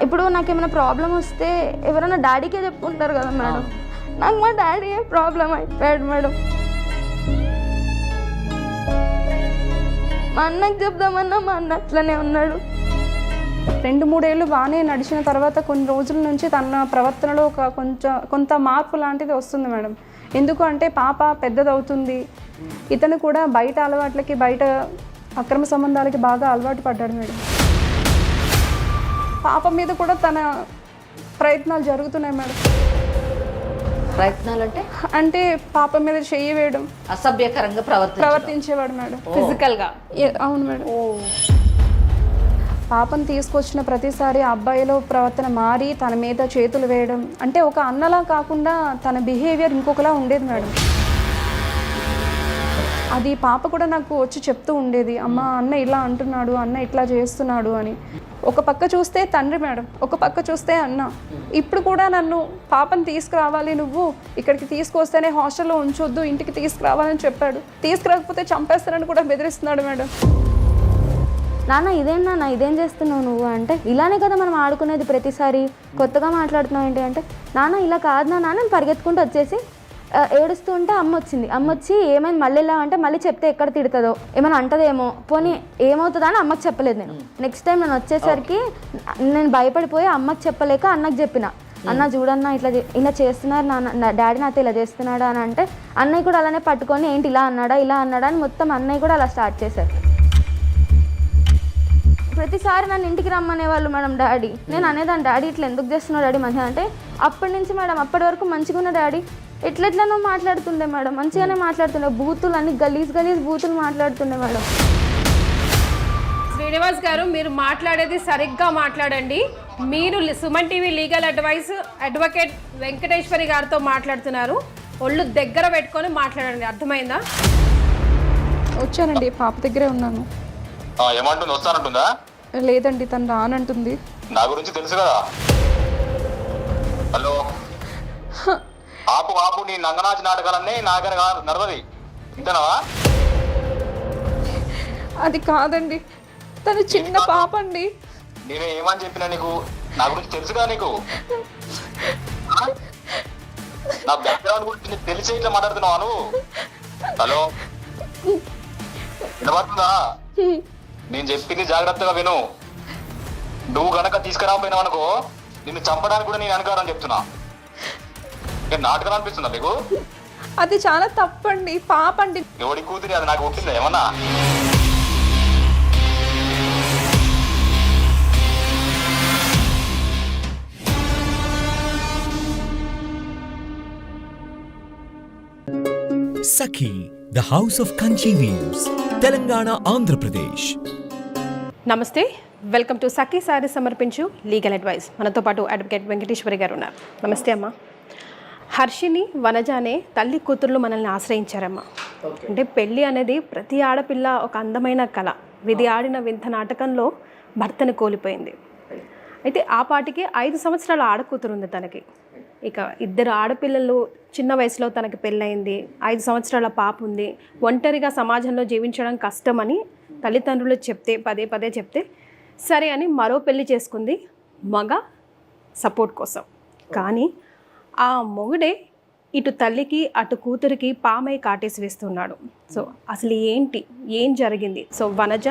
ఇప్పుడు నాకు ఏమైనా ప్రాబ్లం వస్తే ఎవరైనా డాడీకే చెప్పుకుంటారు కదా మేడం, నాకు మా డాడీ ప్రాబ్లం అయిపోయాడు మేడం. మా అన్నకి చెప్దామన్నా మా అన్న అట్లనే ఉన్నాడు. 2-3 ఏళ్ళు బాగానే నడిచిన తర్వాత కొన్ని రోజుల నుంచి తన ప్రవర్తనలో కొంత మార్పు లాంటిది వస్తుంది మేడం. ఎందుకు అంటే పాప పెద్దదవుతుంది, ఇతను కూడా బయట అలవాట్లకి బయట అక్రమ సంబంధాలకి బాగా అలవాటు పడ్డాడు మేడం. పాప మీద కూడా తన ప్రయత్నాలు జరుగుతున్నాయి మేడం. ప్రయత్నాలు అంటే పాప మీద చెయ్యి వేయడం, అసభ్యకరంగా ప్రవర్తించేవాడు మేడం ఫిజికల్గా. అవును మేడం. పాపను తీసుకొచ్చిన ప్రతిసారి అబ్బాయిలో ప్రవర్తన మారి తన మీద చేతులు వేయడం, అంటే ఒక అన్నలా కాకుండా తన బిహేవియర్ ఇంకొకలా ఉండేది మేడం. అది పాప కూడా నాకు వచ్చి చెప్తూ ఉండేది, అమ్మ అన్న ఇలా అంటున్నాడు, అన్న ఇట్లా చేస్తున్నాడు అని. ఒక పక్క చూస్తే తండ్రి మేడం, ఒక పక్క చూస్తే అన్న. ఇప్పుడు కూడా నన్ను పాపను తీసుకురావాలి, నువ్వు ఇక్కడికి తీసుకొస్తేనే హాస్టల్లో ఉంచొద్దు, ఇంటికి తీసుకురావాలని చెప్పాడు. తీసుకురాకపోతే చంపేస్తానని కూడా బెదిరిస్తున్నాడు మేడం. నాన్న ఇదేం నాన్న ఇదేం చేస్తున్నావు నువ్వు అంటే, ఇలానే కదా మనం ఆడుకునేది, ప్రతిసారి కొత్తగా మాట్లాడుతున్నావు ఏంటి అంటే, నాన్న ఇలా కాదు నాన్న. నేను పరిగెత్తుకుంటూ వచ్చేసి ఏడుస్తూ ఉంటే అమ్మ వచ్చి ఏమైంది మళ్ళీ ఇలా అంటే, మళ్ళీ చెప్తే ఎక్కడ తిడుతుందో ఏమైనా అంటదేమో, పోనీ ఏమవుతుందో అని అమ్మకి చెప్పలేదు నేను. నెక్స్ట్ టైం నేను వచ్చేసరికి నేను భయపడిపోయి అమ్మకి చెప్పలేక అన్నకి చెప్పిన, అన్న చూడన్నా ఇలా చేస్తున్నారు నాన్న, డాడీ నాతో ఇలా చేస్తున్నాడా అని అంటే, అన్నయ్య కూడా అలానే పట్టుకొని ఏంటి ఇలా అన్నాడా అని మొత్తం అన్నయ్య కూడా అలా స్టార్ట్ చేశారు. ప్రతిసారి నన్ను ఇంటికి రమ్మనేవాళ్ళు మేడం డాడీ. నేను అనేదాన్ని, డాడీ ఇట్లా ఎందుకు చేస్తున్నావు డాడీ మంచిగా అంటే, అప్పటి నుంచి మేడం అప్పటి వరకు మంచిగా ఉన్న డాడీ ఎట్లెట్లనో మాట్లాడుతుండే మేడం, మంచిగానే మాట్లాడుతుండే, బూతులు అన్ని గలీజ్ బూతులు మాట్లాడుతుండే మేడం. శ్రీనివాస్ గారు, మీరు మాట్లాడేది సరిగ్గా మాట్లాడండి. మీరు Suman TV legal advocate Venkateswari గారితో మాట్లాడుతున్నారు. ఒళ్ళు దగ్గర పెట్టుకొని మాట్లాడండి, అర్థమైందా? వచ్చానండి, పాప దగ్గరే ఉన్నాను. ఏమంటుంది, వస్తానంటుందా? లేదండి, తను రానంటుంది. నా గురించి తెలుసు కదా. హలో, ఆపు నీ నంగనాచి నాటకాలన్నీ నాగన నడవది, ఇంతనవా? అది కాదండి, తను చిన్న పాప అండి. నేనే ఏమని చెప్పినా నీకు? నా గురించి తెలుసుగా నీకు? నా బ్యాక్గ్రౌండ్ గురించి నీకు తెలిసే ఇట్లా మాట్లాడుతున్నావా నువ్వు? హలో, వినబడుతుందా? నేను చెప్పింది జాగ్రత్తగా విను. నువ్వు గనక తీసుకురాకపోయినావు అనుకో, నిన్ను చంపడానికి కూడా నేను అనుకోవాలని చెప్తున్నా. నాటకం అనిపిస్తుందా మీకు? అది చాలా తప్పండి, పాప అండి. ఎవడి కూతురి అది నాకు పుట్టిందా ఏమన్నా? Sakhi the house of Kanchi weaves, Telangana, Andhra Pradesh. నమస్తే, వెల్కమ్ టు సఖీ సారీ సమర్పించు లీగల్ అడ్వైస్. మనతో పాటు అడ్వకేట్ వెంకటేశ్వరి గారు ఉన్నారు. నమస్తే అమ్మ. హర్షిని, వనజ అనే తల్లి కూతుర్లు మనల్ని ఆశ్రయించారమ్మా. అంటే పెళ్ళి అనేది ప్రతి ఆడపిల్ల ఒక అందమైన కళ. విధి ఆడిన వింత నాటకంలో భర్తను కోల్పోయింది. అయితే ఆ పాటికి 5 సంవత్సరాల ఆడకూతురు ఉంది తనకి. ఇక 2 ఆడపిల్లలు చిన్న వయసులో తనకి పెళ్ళయింది. 5 సంవత్సరాల పాప ఉంది. ఒంటరిగా సమాజంలో జీవించడం కష్టమని తల్లిదండ్రులు చెప్తే, పదే చెప్తే సరే అని మరో పెళ్లి చేసుకుంది మగ సపోర్ట్ కోసం. కానీ ఆ మొగుడే ఇటు తల్లికి అటు కూతురికి పామై కాటేసి వేస్తున్నాడు. సో అసలు ఏం జరిగింది? సో వనజ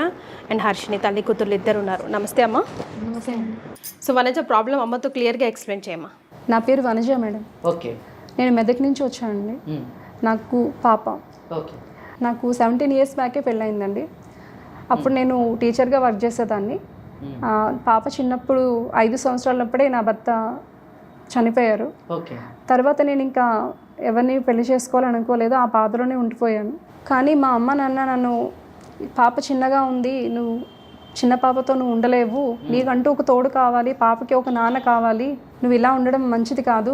అండ్ హర్షిని తల్లి కూతుర్లు 2 ఉన్నారు. నమస్తే అమ్మ. నమస్తే. సో వనజ, ప్రాబ్లం అమ్మతో క్లియర్గా ఎక్స్ప్లెయిన్ చేయమ్మా. నా పేరు వనజ మేడం. ఓకే. నేను మెదక్ నుంచి వచ్చానండి. నాకు పాప, ఓకే. నాకు 17 ఇయర్స్ బ్యాకే పెళ్ళయిందండి. అప్పుడు నేను టీచర్గా వర్క్ చేసేదాన్ని. పాప చిన్నప్పుడు 5 సంవత్సరాలప్పుడే నా భర్త చనిపోయారు. ఓకే. తర్వాత నేను ఇంకా ఎవరిని పెళ్లి చేసుకోవాలని అనుకోలేదు, ఆ బాధలోనే ఉండిపోయాను. కానీ మా అమ్మ నాన్న నన్ను, పాప చిన్నగా ఉంది, నువ్వు చిన్న పాపతో నువ్వు ఉండలేవు, నీకంటూ ఒక తోడు కావాలి, పాపకి ఒక నాన్న కావాలి, నువ్వు ఇలా ఉండడం మంచిది కాదు,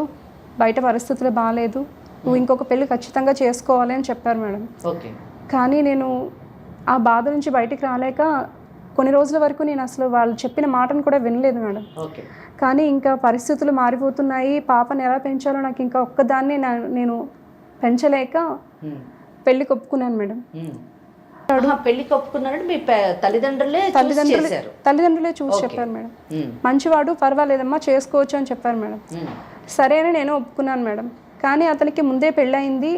బయట పరిస్థితులు బాగాలేదు, నువ్వు ఇంకొక పెళ్ళి ఖచ్చితంగా చేసుకోవాలి అని చెప్పారు మేడం. ఓకే. కానీ నేను ఆ బాధ నుంచి బయటికి రాలేక కొన్ని రోజుల వరకు నేను అసలు వాళ్ళు చెప్పిన మాటను కూడా వినలేదు మేడం. ఓకే. కానీ ఇంకా పరిస్థితులు మారిపోతున్నాయి, పాపని ఎలా పెంచాలో నాకు ఇంకా ఒక్కదాన్ని నేను పెంచలేక పెళ్ళికి ఒప్పుకున్నాను మేడం. పెళ్లికి ఒప్పుకున్నారంటే మీ తల్లిదండ్రులే చూసి చేశారు. తల్లిదండ్రులే చూసి చెప్పారు మేడం. మంచివాడు, పర్వాలేదమ్మా చేసుకోవచ్చు అని చెప్పారు మేడం. సరే అని నేను ఒప్పుకున్నాను మేడం. కానీ అతనికి ముందే పెళ్ళయింది,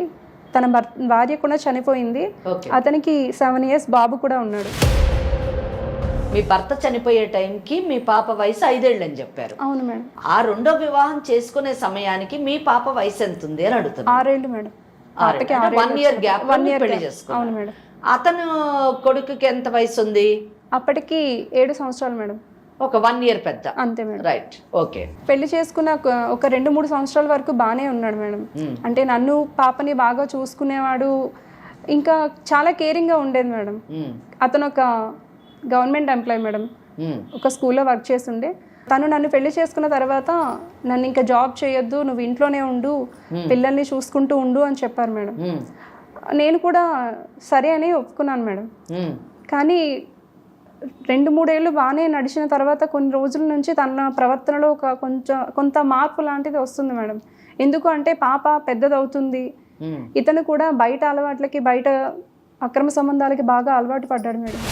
తన భార్య కూడా చనిపోయింది. అతనికి 7 years బాబు కూడా ఉన్నాడు. మీ భర్త చనిపోయే టైంకి మీ పాప వయసు 5 ఏళ్ళు అని చెప్పారు. అవును మేడం. ఆ రెండో వివాహం చేసుకునే సమయానికి మీ పాప వయసు ఎంత ఉంది అని అడుగుతున్నా. 6 ఏళ్ళు మేడం. 1 year గ్యాప్ పెళ్లి చేసుకున్నారు. అవును మేడం. అతను కొడుకుకి ఎంత వయసు ఉంది? అప్పటికి 7 సంవత్సరాలు మేడం. ఒక 1 year పెద్ద. అంతే మేడం. Right, okay. పెళ్లి చేసుకున్న ఒక 2-3 సంవత్సరాల వరకు బాగానే ఉన్నాడు మేడం. అంటే నన్ను పాపని బాగా చూసుకునేవాడు, ఇంకా చాలా కేరింగ్గా ఉండేది మేడం. అతను ఒక గవర్నమెంట్ ఎంప్లాయ్ మేడం, ఒక స్కూల్లో వర్క్ చేస్తుండే. తను నన్ను పెళ్లి చేసుకున్న తర్వాత నన్ను ఇంకా జాబ్ చేయొద్దు, నువ్వు ఇంట్లోనే ఉండు, పిల్లల్ని చూసుకుంటూ ఉండు అని చెప్పారు మేడం. నేను కూడా సరే అని ఒప్పుకున్నాను మేడం. కానీ 2-3 ఏళ్ళు బాగానే నడిచిన తర్వాత కొన్ని రోజుల నుంచి తన ప్రవర్తనలో కొంత మార్పు లాంటిది వస్తుంది మేడం. ఎందుకు అంటే పాప పెద్దదవుతుంది, ఇతను కూడా బయట అలవాట్లకి, బయట అక్రమ సంబంధాలకి బాగా అలవాటు పడ్డాడు మేడం.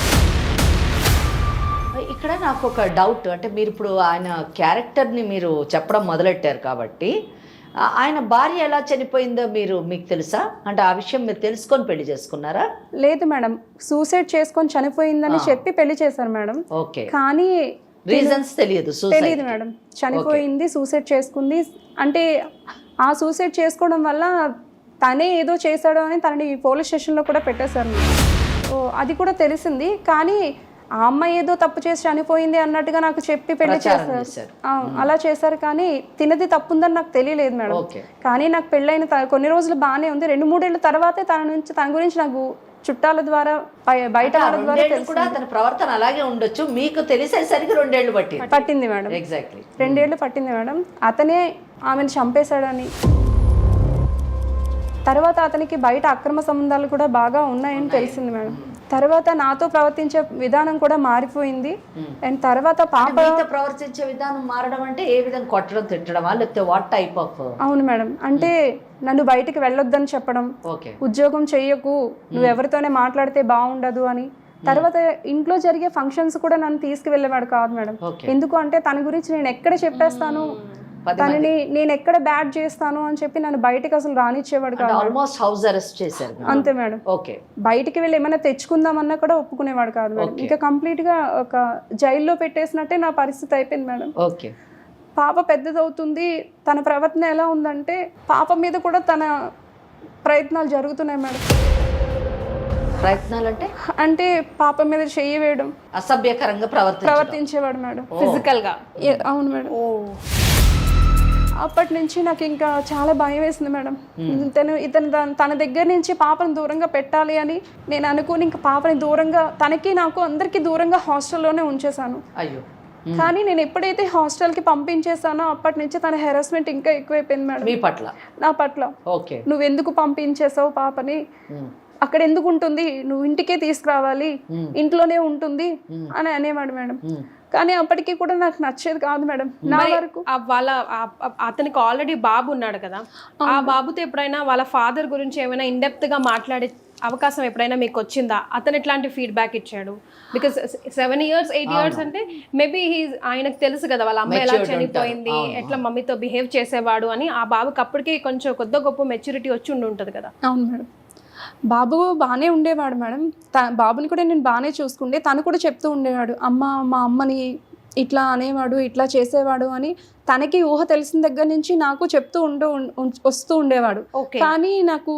ఇక్కడ నాకు ఒక డౌట్, అంటే మీరు ఇప్పుడు ఆయన క్యారెక్టర్ని మీరు చెప్పడం మొదలెట్టారు కాబట్టి ఆయన భార్య ఎలా చనిపోయిందో మీకు తెలుసా? అంటే ఆ విషయం మీరు తెలుసుకొని పెళ్లి చేసుకున్నారా? లేదు మేడం, సూసైడ్ చేసుకొని చనిపోయిందని చెప్పి పెళ్లి చేశారు మేడం. ఓకే. కానీ రీజన్స్ తెలియదు మేడం. చనిపోయింది, సూసైడ్ చేసుకుంది. అంటే ఆ సూసైడ్ చేసుకోవడం వల్ల తనే ఏదో చేశాడు అని తనని పోలీస్ స్టేషన్లో కూడా పెట్టేశారు. అది కూడా తెలిసింది. కానీ ఆ అమ్మాయి ఏదో తప్పు చేసి చనిపోయింది అన్నట్టుగా నాకు చెప్పి పెళ్లి చేశారు. అలా చేశారు. కానీ తినది తప్పుందని నాకు తెలియలేదు మేడం. కానీ నాకు పెళ్ళైన కొన్ని రోజులు బాగానే ఉంది. 2-3 ఏళ్ళ తర్వాతే తన గురించి నాకు చుట్టాల ద్వారా, బయట వాళ్ళ ద్వారా కూడా తన ప్రవర్తన అలాగే ఉండొచ్చు. మీకు తెలిసేసరికి 2 ఏళ్ళు పట్టింది మేడం. ఎగ్జాక్ట్లీ 2 ఏళ్ళు పట్టింది మేడం. అతనే ఆమెను చంపేశాడని, తర్వాత అతనికి బయట అక్రమ సంబంధాలు కూడా బాగా ఉన్నాయని తెలిసింది మేడం. తర్వాత నాతో ప్రవర్తించే విధానం కూడా మారిపోయింది. అండ్ తర్వాత పాప ప్రవర్తించే విధానం మారడం అంటే ఏ విధంగా కొట్టడం, తిట్టడమా, లేకపోతే వాట్ టైప్ ఆఫ్? అవును మేడం. అంటే నన్ను బయటికి వెళ్ళొద్దని చెప్పడం, ఉద్యోగం చెయ్యకు, నువ్వు ఎవరితోనే మాట్లాడితే బాగుండదు అని. తర్వాత ఇంట్లో జరిగే ఫంక్షన్స్ కూడా నన్ను తీసుకువెళ్ళేవాడు కాదు మేడం. ఎందుకు అంటే తన గురించి నేను ఎక్కడ చెప్పేస్తాను, తనని నేను ఎక్కడ బ్యాడ్ చేస్తాను అని చెప్పి నన్ను బయటకు అసలు రానిచ్చేవాడు కాదు. ఆల్మోస్ట్ హౌస్ అరెస్ట్ చేశారు. అంతే మేడం. ఓకే. బయటికి వెళ్ళి ఏమైనా తెచ్చుకుందామన్నా కూడా ఒప్పుకునేవాడు కాదు మేడం. ఇంకా కంప్లీట్ గా ఒక జైల్లో పెట్టేసినట్టే నా పరిస్థితి అయిపోయింది మేడం. ఓకే. పాప పెద్దదవుతుంది, తన ప్రవర్తన ఎలా ఉందంటే పాప మీద కూడా తన ప్రయత్నాలు జరుగుతున్నాయి మేడం. ప్రయత్నాలు అంటే పాప మీద చెయ్యి వేయడం, అసభ్యకరంగా ప్రవర్తించేవాడు మేడం, ఫిజికల్ గా. అవును మేడం. అప్పటి నుంచి నాకు ఇంకా చాలా భయం వేసింది మేడం. ఇతను తన దగ్గర నుంచి పాపను దూరంగా పెట్టాలి అని నేను అనుకుని ఇంకా పాపని దూరంగా, తనకి నాకు అందరికి దూరంగా హాస్టల్లోనే ఉంచేశాను. అయ్యో. కానీ నేను ఎప్పుడైతే హాస్టల్కి పంపించేసానో అప్పటి నుంచి తన హెరాస్మెంట్ ఇంకా ఎక్కువైపోయింది మేడం. మీ పట్ల? నా పట్ల. ఓకే. నువ్వు ఎందుకు పంపించేసావు పాపని, అక్కడ ఎందుకు ఉంటుంది, నువ్వు ఇంటికే తీసుకురావాలి, ఇంట్లోనే ఉంటుంది అని అనేవాడు మేడం. కానీ అప్పటికి కూడా నాకు నచ్చేది కాదు మేడం. నా వరకు అతనికి ఆల్రెడీ బాబు ఉన్నాడు కదా, ఆ బాబుతో ఎప్పుడైనా వాళ్ళ ఫాదర్ గురించి ఏమైనా ఇన్డెప్త్ గా మాట్లాడే అవకాశం ఎప్పుడైనా మీకు వచ్చిందా? అతను ఎట్లాంటి ఫీడ్బ్యాక్ ఇచ్చాడు? బికాస్ 7 years 8 years అంటే మేబీ ఆయనకు తెలుసు కదా వాళ్ళ అమ్మ ఎలా చనిపోయింది, ఎట్లా మమ్మీతో బిహేవ్ చేసేవాడు అని. ఆ బాబుకి అప్పటికి కొంచెం కొద్ది గొప్ప మెచ్యూరిటీ వచ్చి ఉంటుంది కదా. అవును మేడం. బాబు బాగానే ఉండేవాడు మేడం. బాబుని కూడా నేను బాగానే చూసుకుంటే తను కూడా చెప్తూ ఉండేవాడు, మా అమ్మని ఇట్లా అనేవాడు, ఇట్లా చేసేవాడు అని. తనకి ఊహ తెలిసిన దగ్గర నుంచి నాకు చెప్తూ వస్తూ ఉండేవాడు. కానీ నాకు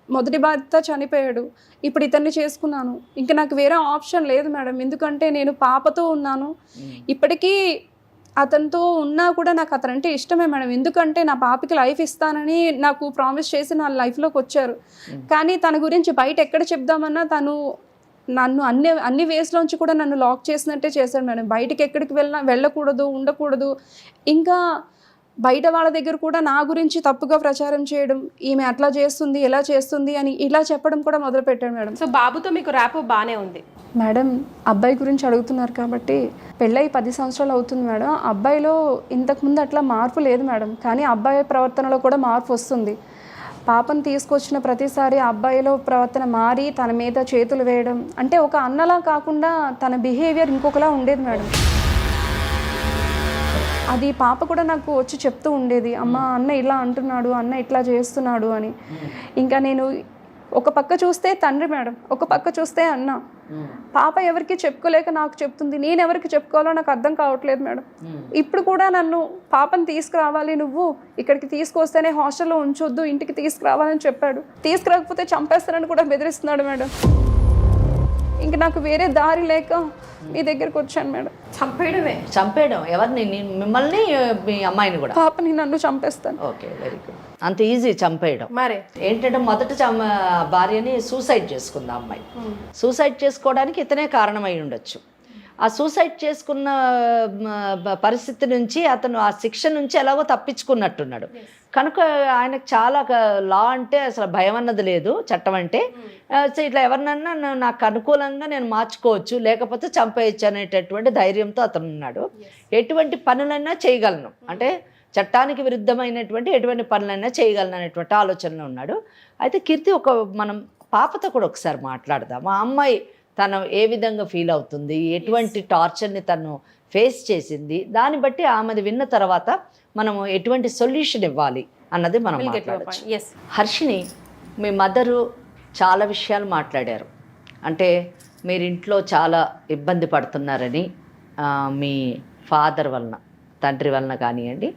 మొదటి భర్త చనిపోయాడు, ఇప్పుడు ఇతన్ని చేసుకున్నాను, ఇంకా నాకు వేరే ఆప్షన్ లేదు మేడం. ఎందుకంటే నేను పాపతో ఉన్నాను. ఇప్పటికీ అతనితో ఉన్నా కూడా నాకు అతనంటే ఇష్టమే మేడం. ఎందుకంటే నా పాపకి లైఫ్ ఇస్తానని నాకు ప్రామిస్ చేసి నా లైఫ్లోకి వచ్చారు. కానీ తన గురించి బయట ఎక్కడ చెప్దామన్నా తను నన్ను అన్ని వేస్లోంచి కూడా నన్ను లాక్ చేసినట్టే చేశాడు మేడం. బయటకి ఎక్కడికి వెళ్ళకూడదు, ఉండకూడదు. ఇంకా బయట వాళ్ళ దగ్గర కూడా నా గురించి తప్పుగా ప్రచారం చేయడం, ఈమె అట్లా చేస్తుంది, ఎలా చేస్తుంది అని ఇలా చెప్పడం కూడా మొదలుపెట్టాడు మేడం. సో బాబుతో మీకు ర్యాప్ బాగానే ఉంది మేడం. అబ్బాయి గురించి అడుగుతున్నారు కాబట్టి పెళ్ళై 10 సంవత్సరాలు అవుతుంది మేడం. అబ్బాయిలో ఇంతకుముందు అట్లా మార్పు లేదు మేడం. కానీ అబ్బాయి ప్రవర్తనలో కూడా మార్పు వస్తుంది. పాపను తీసుకొచ్చిన ప్రతిసారి ఆ అబ్బాయిలో ప్రవర్తన మారి తన మీద చేతులు వేయడం, అంటే ఒక అన్నలా కాకుండా తన బిహేవియర్ ఇంకొకలా ఉండేది మేడం. అది పాప కూడా నాకు వచ్చి చెప్తూ ఉండేది, అమ్మ అన్న ఇలా అంటున్నాడు, అన్న ఇట్లా చేస్తున్నాడు అని. ఇంకా నేను ఒక పక్క చూస్తే తండ్రి మేడం, ఒక పక్క చూస్తే అన్న. పాప ఎవరికి చెప్పుకోలేక నాకు చెప్తుంది, నేను ఎవరికి చెప్పుకోవాలో నాకు అర్థం కావట్లేదు మేడం. ఇప్పుడు కూడా నన్ను పాపను తీసుకురావాలి, నువ్వు ఇక్కడికి తీసుకొస్తేనే హాస్టల్లో ఉంచొద్దు, ఇంటికి తీసుకురావాలని చెప్పాడు. తీసుకురాకపోతే చంపేస్తానని కూడా బెదిరిస్తున్నాడు మేడం. ఇంక నాకు వేరే దారి లేక మీ దగ్గరకు వచ్చాను మేడం. చంపేయడం ఎవరిని? మిమ్మల్ని, మీ అమ్మాయిని కూడా? పాపని నన్ను చంపేస్తాను. Okay, very good. అంత ఈజీ చంపేయడం. మరే ఏంటంటే మొదట భార్యని సూసైడ్ చేసుకుంది ఆ అమ్మాయి. సూసైడ్ చేసుకోవడానికి ఇతనే కారణమై ఉండొచ్చు. ఆ సూసైడ్ చేసుకున్న పరిస్థితి నుంచి అతను ఆ శిక్ష నుంచి ఎలాగో తప్పించుకున్నట్టున్నాడు కనుక ఆయనకు చాలా లా అంటే అసలు భయం అన్నది లేదు, చట్టం అంటే. సో ఇట్లా ఎవరినన్నా నాకు అనుకూలంగా నేను మార్చుకోవచ్చు, లేకపోతే చంపేయచ్చు అనేటటువంటి ధైర్యంతో అతను ఉన్నాడు. ఎటువంటి పనులైనా చేయగలను, అంటే చట్టానికి విరుద్ధమైనటువంటి ఎటువంటి పనులైనా చేయగలను అనేటువంటి ఆలోచనలో ఉన్నాడు. అయితే కీర్తి, మనం పాపతో కూడా ఒకసారి మాట్లాడదాం. ఆ అమ్మాయి తను ఏ విధంగా ఫీల్ అవుతుంది, ఎటువంటి టార్చర్ని తను ఫేస్ చేసింది, దాన్ని బట్టి ఆమెది విన్న తర్వాత మనము ఎటువంటి సొల్యూషన్ ఇవ్వాలి అన్నది మనం మాట్లాడచ్చు. హర్షిని, మీ మదరు చాలా విషయాలు మాట్లాడారు. అంటే మీరు ఇంట్లో చాలా ఇబ్బంది పడుతున్నారని, మీ ఫాదర్ వలన, తండ్రి వలన కానివ్వండి,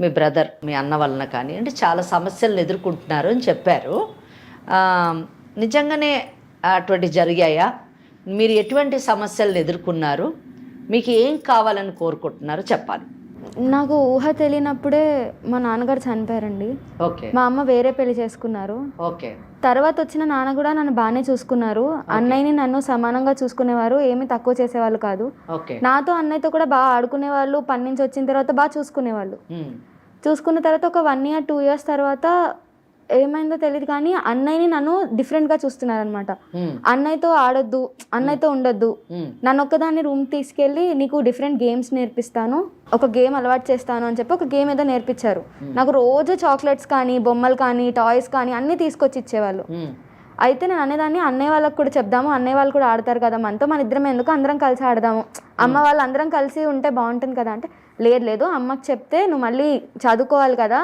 మీ బ్రదర్, మీ అన్న వలన కానివ్వండి, చాలా సమస్యలను ఎదుర్కొంటున్నారు అని చెప్పారు. నిజంగానే అటువంటి జరిగాయా? మీరు ఎటువంటి సమస్యలను ఎదుర్కొన్నారు? మీకు ఏం కావాలని కోరుకుంటున్నారో చెప్పాలి. నాకు ఊహ తెలియనప్పుడే మా నాన్నగారు చనిపోయారండి. ఓకే. మా అమ్మ వేరే పెళ్లి చేసుకున్నారు. ఓకే. తర్వాత వచ్చిన నాన్న కూడా నన్ను బాగానే చూసుకున్నారు. అన్నయ్యని నన్ను సమానంగా చూసుకునేవారు, ఏమీ తక్కువ చేసేవాళ్ళు కాదు. ఓకే. నాతో అన్నయ్యతో కూడా బాగా ఆడుకునేవాళ్ళు. పని నుంచి వచ్చిన తర్వాత బాగా చూసుకునేవాళ్ళు. చూసుకున్న తర్వాత ఒక 1 year 2 years తర్వాత ఏమైందో తెలియదు కానీ అన్నయ్యని నన్ను డిఫరెంట్గా చూస్తున్నారనమాట. అన్నయ్యతో ఆడొద్దు, అన్నయ్యతో ఉండొద్దు, నన్ను ఒక్కదాన్ని రూమ్ తీసుకెళ్ళి నీకు డిఫరెంట్ గేమ్స్ నేర్పిస్తాను, ఒక గేమ్ అలవాటు చేస్తాను అని చెప్పి ఒక గేమ్ ఏదో నేర్పించారు. నాకు రోజు చాక్లెట్స్ కానీ, బొమ్మలు కానీ, టాయ్స్ కానీ అన్నీ తీసుకొచ్చి ఇచ్చేవాళ్ళు. అయితే నేను అనేదాన్ని, అన్నయ్య వాళ్ళకి కూడా చెప్దాము, అన్నయ్య వాళ్ళు కూడా ఆడతారు కదా మనతో, మన ఇద్దరం ఎందుకు, అందరం కలిసి ఆడదాము, అమ్మ వాళ్ళు అందరం కలిసి ఉంటే బాగుంటుంది కదా అంటే, లేదు అమ్మకి చెప్తే నువ్వు మళ్ళీ చదువుకోవాలి కదా,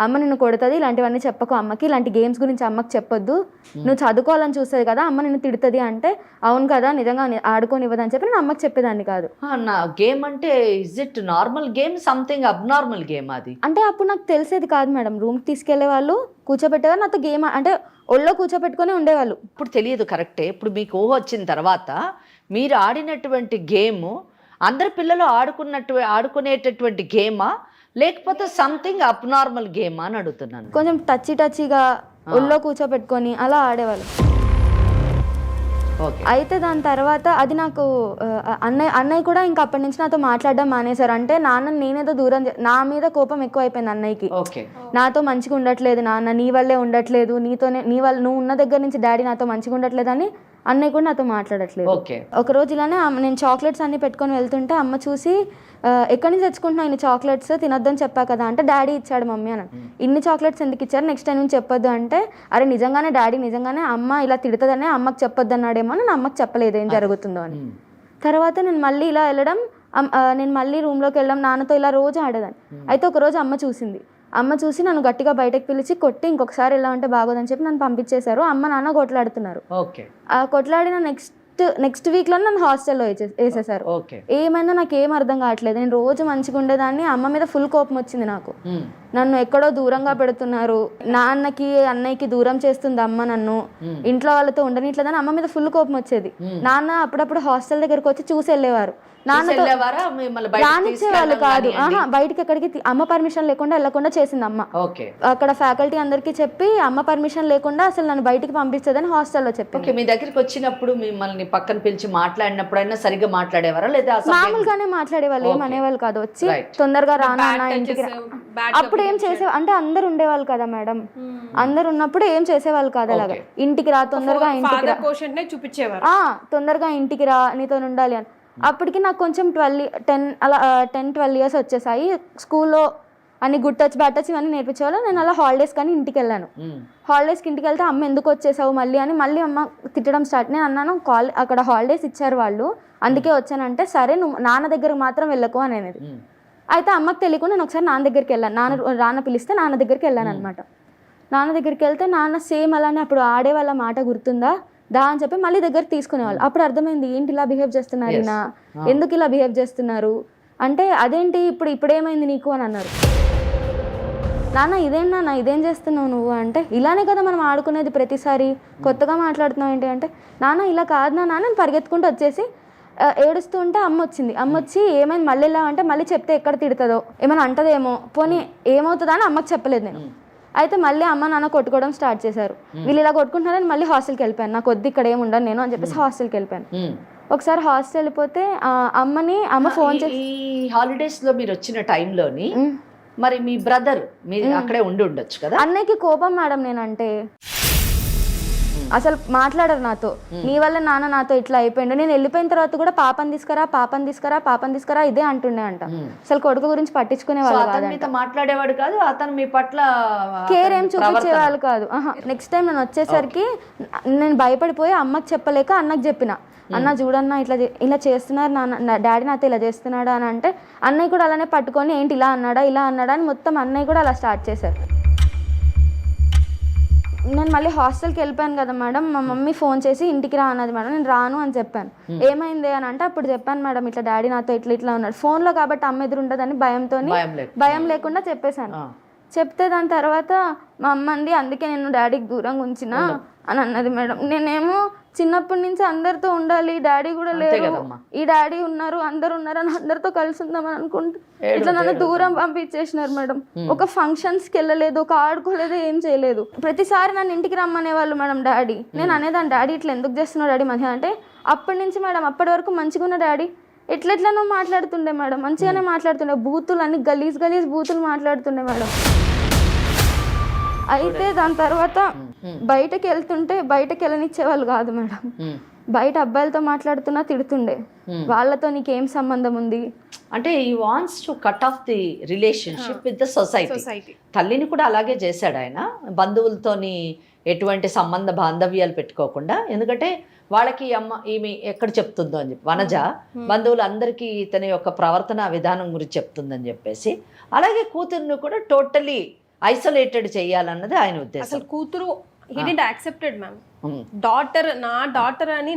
అమ్మ నిన్ను కొడుతుంది, ఇలాంటివన్నీ చెప్పకు అమ్మకి, ఇలాంటి గేమ్స్ గురించి అమ్మకి చెప్పొద్దు, నువ్వు చదువుకోవాలని చూస్తుంది కదా, అమ్మ నిన్ను తిడుతుంది అంటే, అవును కదా నిజంగా ఆడుకోనివ్వదని చెప్పి నేను అమ్మకి చెప్పేదాన్ని కాదు. నా గేమ్ అంటే is it normal game, something abnormal game అది? అంటే అప్పుడు నాకు తెలిసేది కాదు మేడం. రూమ్కి తీసుకెళ్లే వాళ్ళు, కూర్చోబెట్టేవారు, నాతో గేమ్ అంటే ఒళ్ళో కూర్చోబెట్టుకుని ఉండేవాళ్ళు. ఇప్పుడు తెలియదు, కరెక్టే. ఇప్పుడు మీకు ఊహ వచ్చిన తర్వాత మీరు ఆడినటువంటి గేమ్ అందరి పిల్లలు ఆడుకునేటటువంటి గేమా, లేకపోతే సంథింగ్ అబ్నార్మల్ గేమా అని అడుగుతున్నాను. కొంచెం టచ్గా ఒళ్ళో కూర్చోబెట్టుకొని అలా ఆడేవాళ్ళు. అయితే దాని తర్వాత అది నాకు అన్నయ్య కూడా ఇంకా అప్పటి నుంచి నాతో మాట్లాడడం మానేశారు. అంటే నాన్న నేనేదో దూరం, నా మీద కోపం ఎక్కువ అయిపోయింది అన్నయ్యకి. నాతో మంచిగా ఉండట్లేదు నాన్న, నీ వల్లే ఉండట్లేదు, నీతోనే, నీ వల్ల, నువ్వు ఉన్న దగ్గర నుంచి డాడీ నాతో మంచిగా ఉండట్లేదు అని అన్నయ్య కూడా నాతో మాట్లాడట్లేదు. ఒకరోజు ఇలానే నేను చాక్లెట్స్ అన్ని పెట్టుకొని వెళ్తుంటే అమ్మ చూసి, ఎక్కడి నుంచి తెచ్చుకుంటున్నావు ఇన్ని చాక్లెట్స్, తినొద్దని చెప్పా కదా అంటే, డాడీ ఇచ్చాడు మమ్మీ అని. ఇన్ని చాక్లెట్స్ ఎందుకు ఇచ్చారు, నెక్స్ట్ టైం నుంచి చెప్పొద్దు అంటే, అరే నిజంగానే డాడీ నిజంగానే అమ్మ ఇలా తిడుతుందనే అమ్మకి చెప్పొద్దు అన్నాడేమో అని అమ్మకి చెప్పలేదు ఏం జరుగుతుందో అని. తర్వాత నేను మళ్ళీ ఇలా వెళ్ళడం, నేను మళ్ళీ రూమ్లోకి వెళ్ళడం, నాన్నతో ఇలా రోజు ఆడేదాన్ని. అయితే ఒకరోజు అమ్మ చూసి నన్ను గట్టిగా బయటకు పిలిచి కొట్టి, ఇంకొకసారి ఎలా ఉంటే బాగోదని చెప్పి నన్ను పంపించేశారు. అమ్మ నాన్న కొట్లాడుతున్నారు. కొట్లాడిన నెక్స్ట్ వీక్లో నన్ను హాస్టల్లో వేసేసారు. ఏమైందో నాకు ఏం అర్థం కావట్లేదు. నేను రోజు మంచిగా ఉండేదాన్ని, అమ్మ మీద ఫుల్ కోపం వచ్చింది నాకు. నన్ను ఎక్కడో దూరంగా పెడుతున్నారు, నాన్నకి అన్నయ్యకి దూరం చేస్తుంది అమ్మ, నన్ను ఇంట్లో వాళ్ళతో ఉండనిట్లేదని అమ్మ మీద ఫుల్ కోపం వచ్చేది. నాన్న అప్పుడప్పుడు హాస్టల్ దగ్గరకు వచ్చి చూసి వెళ్ళేవారు. నాన్నతో రానిచ్చేవాళ్ళు కాదు, బయటకి ఎక్కడికి అమ్మ పర్మిషన్ లేకుండా వెళ్ళకుండా చేసింది అమ్మ. అక్కడ ఫ్యాకల్టీ అందరికి చెప్పి అమ్మ పర్మిషన్ లేకుండా అసలు నన్ను బయటికి పంపిస్తుందని హాస్టల్లో చెప్పి. మీ దగ్గరికి వచ్చినప్పుడు మిమ్మల్ని పక్కన పిలిచి మాట్లాడినప్పుడైనా సరిగ్గా మాట్లాడేవారా లేదా? మామూలుగానే మాట్లాడేవాళ్ళు, ఏం అనేవాళ్ళు కాదు. వచ్చి తొందరగా రానా ఇంటికి, అప్పుడు ఏం చేసే అంటే అందరు ఉండేవాళ్ళు కదా మేడం, అందరు ఉన్నప్పుడు ఏం చేసేవాళ్ళు కాదు. అలాగా ఇంటికి రా, తొందరగా ఇంటికి రా, తొందరగా ఇంటికి రా, నీతో ఉండాలి అని. అప్పటికి నాకు కొంచెం 10-12 years వచ్చేసాయి. స్కూల్లో అన్ని గుడ్ టచ్ బ్యాడ్ టచ్ ఇవన్నీ నేర్పించేవాళ్ళు. నేను అలా హాలిడేస్ కానీ ఇంటికి వెళ్ళాను. హాలిడేస్కి ఇంటికి వెళ్తే అమ్మ ఎందుకు వచ్చేసావు మళ్ళీ అని మళ్ళీ అమ్మ తిట్టడం స్టార్ట్. నేను అన్నాను అక్కడ హాలిడేస్ ఇచ్చారు వాళ్ళు, అందుకే వచ్చానంటే సరే నువ్వు నాన్న దగ్గరకు మాత్రం వెళ్ళకు అనేది. అయితే అమ్మకి తెలియకుండా నేను ఒకసారి నాన్న దగ్గరికి వెళ్ళాను. నాన్న పిలిస్తే నాన్న దగ్గరికి వెళ్ళాను అనమాట. నాన్న దగ్గరికి వెళ్తే నాన్న సేమ్ అలానే అప్పుడు ఆడే వాళ్ళ మాట గుర్తుందా దా అని చెప్పి మళ్ళీ దగ్గరికి తీసుకునేవాళ్ళు. అప్పుడు అర్థమైంది ఏంటి ఇలా బిహేవ్ చేస్తున్నారు ఈయన, ఎందుకు ఇలా బిహేవ్ చేస్తున్నారు అంటే అదేంటి ఇప్పుడు ఏమైంది నీకు అని అన్నారు. నాన్న ఇదేం చేస్తున్నావు నువ్వు అంటే ఇలానే కదా మనం ఆడుకునేది ప్రతిసారి, కొత్తగా మాట్లాడుతున్నావు ఏంటి అంటే నాన్న ఇలా కాదు నాన్న. నేను పరిగెత్తుకుంటూ వచ్చేసి ఏడుస్తూ ఉంటే అమ్మ వచ్చి ఏమైంది మళ్ళీ ఇలా అంటే మళ్ళీ చెప్తే ఎక్కడ తిడుతుందో ఏమైనా అంటదేమో పోనీ ఏమవుతుందో అని అమ్మకి చెప్పలేదు నేను. అయితే మళ్ళీ అమ్మ నాన్న కొట్టుకోవడం స్టార్ట్ చేశారు. వీళ్ళు ఇలా కొట్టుకుంటున్నారని మళ్ళీ హాస్టల్కి వెళ్ళిపోయాను. నాకు వద్దు ఇక్కడ ఏమి ఉండను నేను అని చెప్పేసి హాస్టల్కి వెళ్ళిపోయాను. ఒకసారి హాస్టల్ వెళ్ళిపోతే అమ్మ ఫోన్ చేసి ఈ హాలిడేస్ లో మీరు వచ్చిన టైంలోని మరి మీ బ్రదర్ మీరు అక్కడే ఉండి ఉండొచ్చు కదా. అన్నయ్యకి కోపం మేడం నేనంటే అసలు మాట్లాడరు నాతో. నీ వల్ల నాన్న నాతో ఇట్లా అయిపోయిండు. నేను వెళ్ళిపోయిన తర్వాత కూడా పాపని తీసుకురా ఇదే అంటుండే అంట. అసలు కొడుకు గురించి పట్టించుకునేవాళ్ళు మీతో మాట్లాడేవాడు కాదు, అతను మీ పట్ల కేర్ ఏం చూపించేవాళ్ళు కాదు. నెక్స్ట్ టైం నేను వచ్చేసరికి నేను భయపడిపోయి అమ్మకి చెప్పలేక అన్నకి చెప్పిన, అన్న చూడన్నా ఇలా చేస్తున్నారు నాన్న, డాడీ నాతో ఇలా చేస్తున్నాడా అని అంటే అన్నయ్య కూడా అలానే పట్టుకొని ఏంటి ఇలా అన్నాడా అని మొత్తం అన్నయ్య కూడా అలా స్టార్ట్ చేశారు. నేను మళ్ళీ హాస్టల్కి వెళ్ళిపోయాను కదా మేడం. మా మమ్మీ ఫోన్ చేసి ఇంటికి రా అన్నది మేడం. నేను రాను అని చెప్పాను. ఏమైంది అని అంటే అప్పుడు చెప్పాను మేడం ఇట్లా డాడీ నాతో ఇట్లా ఉన్నాడు. ఫోన్లో కాబట్టి అమ్మ ఎదురు ఉంటుందని భయం లేకుండా చెప్పేశాను. చెప్తే దాని తర్వాత మా అమ్మ అంది అందుకే నేను డాడీకి దూరంగా ఉంచిన అని అన్నది మేడం. నేనేమో చిన్నప్పటి నుంచి అందరితో ఉండాలి, డాడీ కూడా లేరు, ఈ డాడీ ఉన్నారు అందరు ఉన్నారు అని అందరితో కలిసి ఉందామని అనుకుంటే ఇట్లా నన్ను దూరం పంపించేసినారు మేడం. ఒక ఫంక్షన్స్కి వెళ్ళలేదు, ఒక ఆడుకోలేదు, ఏం చేయలేదు. ప్రతిసారి నన్ను ఇంటికి రమ్మనే వాళ్ళు మేడం డాడీ. నేను అనేదాన్ని డాడీ ఇట్లా ఎందుకు చేస్తున్నావు డాడీ మధ్య అంటే అప్పటి నుంచి మేడం అప్పటి వరకు మంచిగా ఉన్న డాడీ ఎట్లెట్లనో మాట్లాడుతుండే మేడం, మంచిగానే మాట్లాడుతుండే, బూతులు అన్ని గలీజ్ బూతులు మాట్లాడుతుండే మేడం. అయితే దాని తర్వాత బయటకు వెళ్తుంటే బయటకు వెళ్ళనిచ్చేవాళ్ళు కాదు మేడం. బయట అబ్బాయిలతో మాట్లాడుతున్నా తిడుతుండే, వాళ్ళతో నీకేం సంబంధం ఉంది అంటే ఈ wants to cut off the relationship with the society. తల్లిని కూడా అలాగే చేశాడు ఆయన, బంధువులతోని ఎటువంటి సంబంధ బాంధవ్యాలు పెట్టుకోకుండా. ఎందుకంటే వాళ్ళకి ఈమె ఎక్కడ చెప్తుందో అని చెప్పి వనజ బంధువులు అందరికీ ఇతని యొక్క ప్రవర్తన విధానం గురించి చెప్తుందని చెప్పేసి, అలాగే కూతురుని కూడా టోటలీ ఐసోలేటెడ్ చేయాలన్నది ఆయన ఉద్దేశం. అసలు కూతురు he didn't accepted ma'am. Daughter అని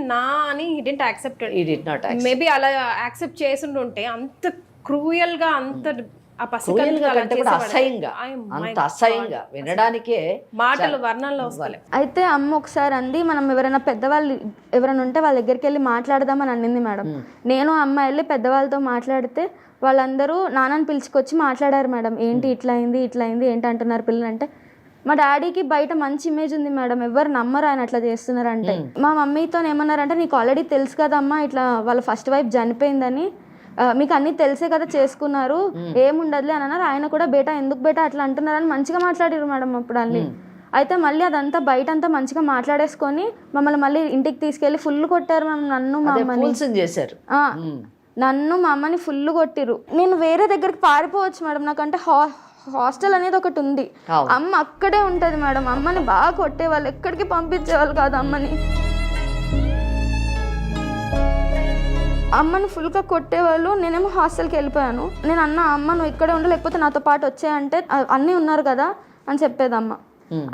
he didn't accepted. He did not accept. Maybe అలా యాక్సెప్ట్ చేస్తుంటే అంత క్రూయల్ గా అంత అసహ్యంగా వినడానికే మాటలు వర్ణంలో వస్తాయి. అయితే అమ్మ ఒకసారి అంది మనం ఎవరైనా పెద్దవాళ్ళు ఎవరైనా ఉంటే వాళ్ళ దగ్గరికి వెళ్ళి మాట్లాడదామని అనింది మేడం. నేను అమ్మ వెళ్ళి పెద్దవాళ్ళతో మాట్లాడితే వాళ్ళందరూ నాన్నని పిలుచుకొచ్చి మాట్లాడారు మేడం. ఏంటి ఇట్లా అయింది ఏంటి అంటున్నారు పిల్లలు అంటే, మా డాడీకి బయట మంచి ఇమేజ్ ఉంది మేడం, ఎవరు నమ్మరు ఆయన అట్లా చేస్తున్నారంటే. మా మమ్మీతో ఏమన్నారంటే నీకు ఆల్రెడీ తెలుసు కదమ్మా ఇట్లా వాళ్ళ ఫస్ట్ వైఫ్ చనిపోయిందని, మీకు అన్నీ తెలిసే కదా చేసుకున్నారు, ఏముండదులే అని అన్నారు. ఆయన కూడా ఎందుకు బేటా అట్లా అంటున్నారని మంచిగా మాట్లాడారు మేడం అప్పుడు అన్ని. అయితే మళ్ళీ అదంతా బయట అంతా మంచిగా మాట్లాడేసుకొని మమ్మల్ని మళ్ళీ ఇంటికి తీసుకెళ్ళి ఫుల్ కొట్టారు మ్యామ్. నన్ను మా అమ్మని చేశారు, నన్ను మా అమ్మని ఫుల్ కొట్టిరు. నేను వేరే దగ్గరికి పారిపోవచ్చు మేడం, నాకంటే హాస్టల్ అనేది ఒకటి ఉంది, అమ్మ అక్కడే ఉంటుంది మేడం. అమ్మని బాగా కొట్టేవాళ్ళు, ఎక్కడికి పంపించేవాళ్ళు కాదు అమ్మని. అమ్మని ఫుల్గా కొట్టేవాళ్ళు. నేనేమో హాస్టల్కి వెళ్ళిపోయాను. నేను అమ్మ నువ్వు ఇక్కడే ఉండు లేకపోతే నాతో పాటు వచ్చాయంటే అన్నీ ఉన్నారు కదా అని చెప్పేదమ్మ.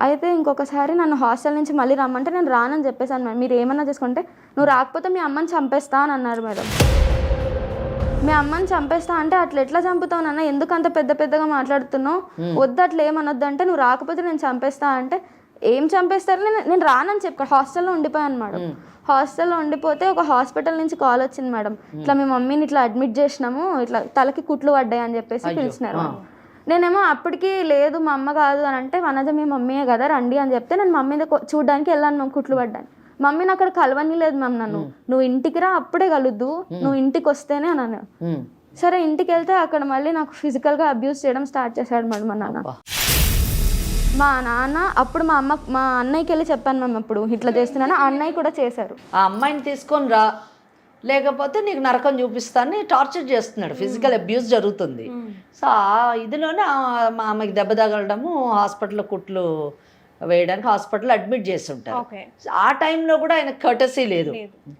అయితే ఇంకొకసారి నన్ను హాస్టల్ నుంచి మళ్ళీ రమ్మంటే నేను రానని చెప్పేసాను మేడం. మీరు ఏమన్నా చేసుకుంటే నువ్వు రాకపోతే మీ అమ్మని చంపేస్తా అని అన్నారు మేడం. మీ అమ్మని చంపేస్తా అంటే అట్లా ఎట్లా చంపుతావు నాన్న, ఎందుకు అంత పెద్దగా మాట్లాడుతున్నావు, వద్దు అట్లా ఏమనొద్దు అంటే నువ్వు రాకపోతే నేను చంపేస్తా అంటే ఏం చంపేస్తారు, నేను రానని చెప్పి హాస్టల్లో ఉండిపోయాను మేడం. హాస్టల్లో ఉండిపోతే ఒక హాస్పిటల్ నుంచి కాల్ వచ్చింది మేడం, ఇట్లా మీ మమ్మీని ఇట్లా అడ్మిట్ చేసినాము, ఇట్లా తలకి కుట్లు పడ్డాయి అని చెప్పేసి పిలిచినారు. నేనేమో అప్పటికి లేదు మా అమ్మ కాదు అని అంటే వనజ మీ మమ్మీయే కదా రండి అని చెప్తే నేను మమ్మీని చూడడానికి వెళ్ళాను మ్యామ్. కుట్లు పడ్డాను. మమ్మీని అక్కడ కలవని లేదు మ్యామ్ నన్ను, నువ్వు ఇంటికి రా అప్పుడే కలుద్దు, నువ్వు ఇంటికి వస్తేనే అన్నాను. సరే ఇంటికి వెళ్తే అక్కడ మళ్ళీ నాకు ఫిజికల్గా అబ్యూస్ చేయడం స్టార్ట్ చేశాడు మేడం మా నాన్న. మా నాన్న అప్పుడు మా అన్నయ్యకి వెళ్ళి చెప్పాను మ్యామ్ అప్పుడు ఇట్లా చేస్తున్నాను, ఆ అన్నయ్య కూడా చేశారు. ఆ అమ్మాయిని తీసుకొని రా, లేకపోతే నీకు నరకం చూపిస్తాను టార్చర్ చేస్తున్నాడు, ఫిజికల్ అబ్యూస్ జరుగుతుంది. సో ఆ ఇదిలోనే మా ఆమెకి దెబ్బ తగలడము, హాస్పిటల్లో కుట్లు వేయడానికి హాస్పిటల్ అడ్మిట్ చేసి ఉంటారు. ఓకే. ఆ టైంలో కూడా ఆయన కర్టసీ లేదు,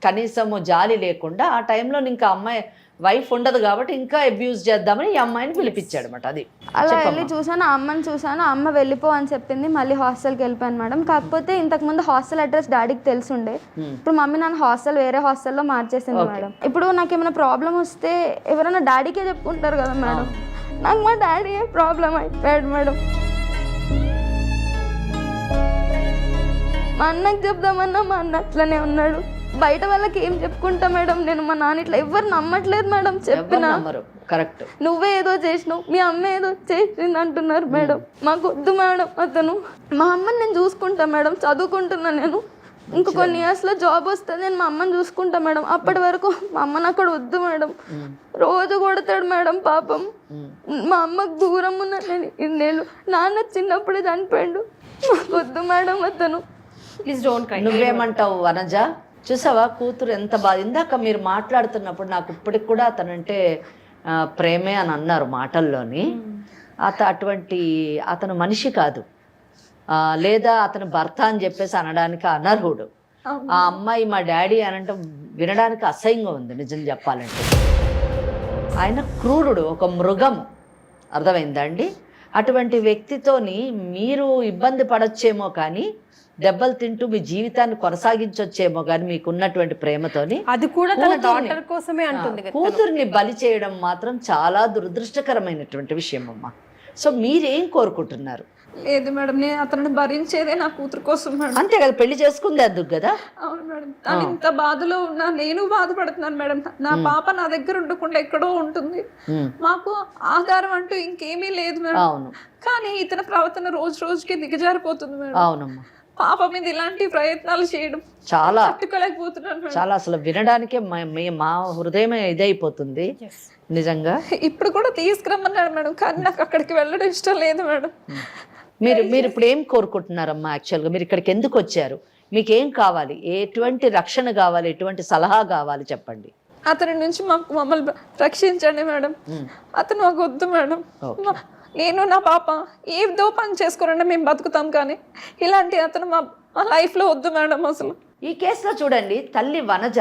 కనీసము జాలి లేకుండా ఆ టైంలో ఇంకా అమ్మాయి వైఫ్ ఉండదు కాబట్టి ఇంకా అబ్యూస్ చేద్దామని ఈ అమ్మాయిని పిలిపించాడు అనమాట. అది అలా వెళ్ళి చూసాను, ఆ అమ్మని చూసాను, అమ్మ వెళ్ళిపో అని చెప్పింది, మళ్ళీ హాస్టల్కి వెళ్ళిపోయాను మేడం. కాకపోతే ఇంతకుముందు హాస్టల్ అడ్రస్ డాడీకి తెలుసుండే, ఇప్పుడు మమ్మీ నన్ను వేరే హాస్టల్లో మార్చేసింది మేడం. ఇప్పుడు నాకు ఏమైనా ప్రాబ్లం వస్తే ఎవరైనా డాడీకే చెప్పుకుంటారు కదా మేడం, నాకు మా డాడీ ప్రాబ్లం అయిపోయాడు మేడం. మా అన్నకి చెప్దామన్నా మా అన్న అట్లనే ఉన్నాడు. బయట వాళ్ళకి ఏం చెప్పుకుంటా మేడం, నేను మా నాన్న ఇట్లా ఎవరు నమ్మట్లేదు మేడం. చెప్పినా కరెక్ట్, నువ్వే ఏదో చేసినావు, మీ అమ్మ ఏదో చేసింది అంటున్నారు మేడం. మాకు వద్దు మేడం అతను, మా అమ్మని నేను చూసుకుంటా మేడం, చదువుకుంటున్నా నేను, ఇంకో కొన్ని ఇయర్స్లో జాబ్ వస్తుంది, నేను మా అమ్మని చూసుకుంటా మేడం. అప్పటి వరకు మా అమ్మని అక్కడ వద్దు మేడం. రోజు కొడతాడు మేడం పాపం. మా అమ్మకు దూరం ఉన్నాను నేను ఇన్నేళ్ళు, నాన్న చిన్నప్పుడే చనిపోయాడు. మాకు వద్దు మేడం అతను. Please don't cry. నువ్వేమంటావు వనజ? చూసావా కూతురు ఎంత బాధ. ఇందాక మీరు మాట్లాడుతున్నప్పుడు నాకు ఇప్పటికి కూడా అతనంటే ప్రేమే అని అన్నారు మాటల్లోని. అతను మనిషి కాదు, లేదా అతను భర్త అని చెప్పేసి అనడానికి అనర్హుడు. ఆ అమ్మాయి మా డాడీ అనంటే వినడానికి అసహ్యంగా ఉంది నిజం చెప్పాలంటే. ఆయన క్రూరుడు, ఒక మృగము, అర్థమైందండి? అటువంటి వ్యక్తితోని మీరు ఇబ్బంది పడొచ్చేమో కానీ, దెబ్బలు తింటూ మీ జీవితాన్ని కొనసాగించొచ్చేమో కానీ మీకున్నటువంటి ప్రేమతోని, అది కూడా తన డాటర్ కోసమే అంటుంది కదా. కూతుర్ని బలి చేయడం మాత్రం చాలా దురదృష్టకరమైనటువంటి విషయం అమ్మా. సో మీరేం కోరుకుంటున్నారు? లేదు మేడం, నేను అతను భరించేదే నా కూతురు కోసం మేడం. అంతే కదా, పెళ్లి చేసుకుంది అందుకు కదా. అవును మేడం, తను ఇంత బాధలో ఉన్నా నేను బాధపడుతున్నాను మేడం. నా పాప నా దగ్గర ఉండకుండా ఎక్కడో ఉంటుంది, మాకు ఆధారం అంటూ ఇంకేమీ లేదు మేడం. అవును, కానీ ఇతని ప్రవర్తన రోజు రోజుకి దిగజారిపోతుంది మేడం. అవునమ్మా. పాప మీద ఇలాంటి ప్రయత్నాలు చేయడం చాలా తట్టుకోలేకపోతున్నాను మేడం. చాలా అసలు వినడానికే మా హృదయమే ఇదైపోతుంది నిజంగా. ఇప్పుడు కూడా తీసుకురమ్మన్నాడు మేడం, కానీ నాకు అక్కడికి వెళ్ళడం ఇష్టం లేదు మేడం. మీరు ఇప్పుడు ఏం కోరుకుంటున్నారమ్మా? యాక్చువల్గా మీరు ఇక్కడికి ఎందుకు వచ్చారు? మీకు ఏం కావాలి? ఎటువంటి రక్షణ కావాలి? ఎటువంటి సలహా కావాలి చెప్పండి. అతని నుంచి మమ్మల్ని రక్షించండి మేడం. అతను మాకు వద్దు మేడం. నేను నా పాప ఏదో పని చేసుకోరండి మేము బతుకుతాం, కానీ ఇలాంటి అతను మా లైఫ్లో వద్దు మేడం అసలు. ఈ కేసులో చూడండి, తల్లి వనజ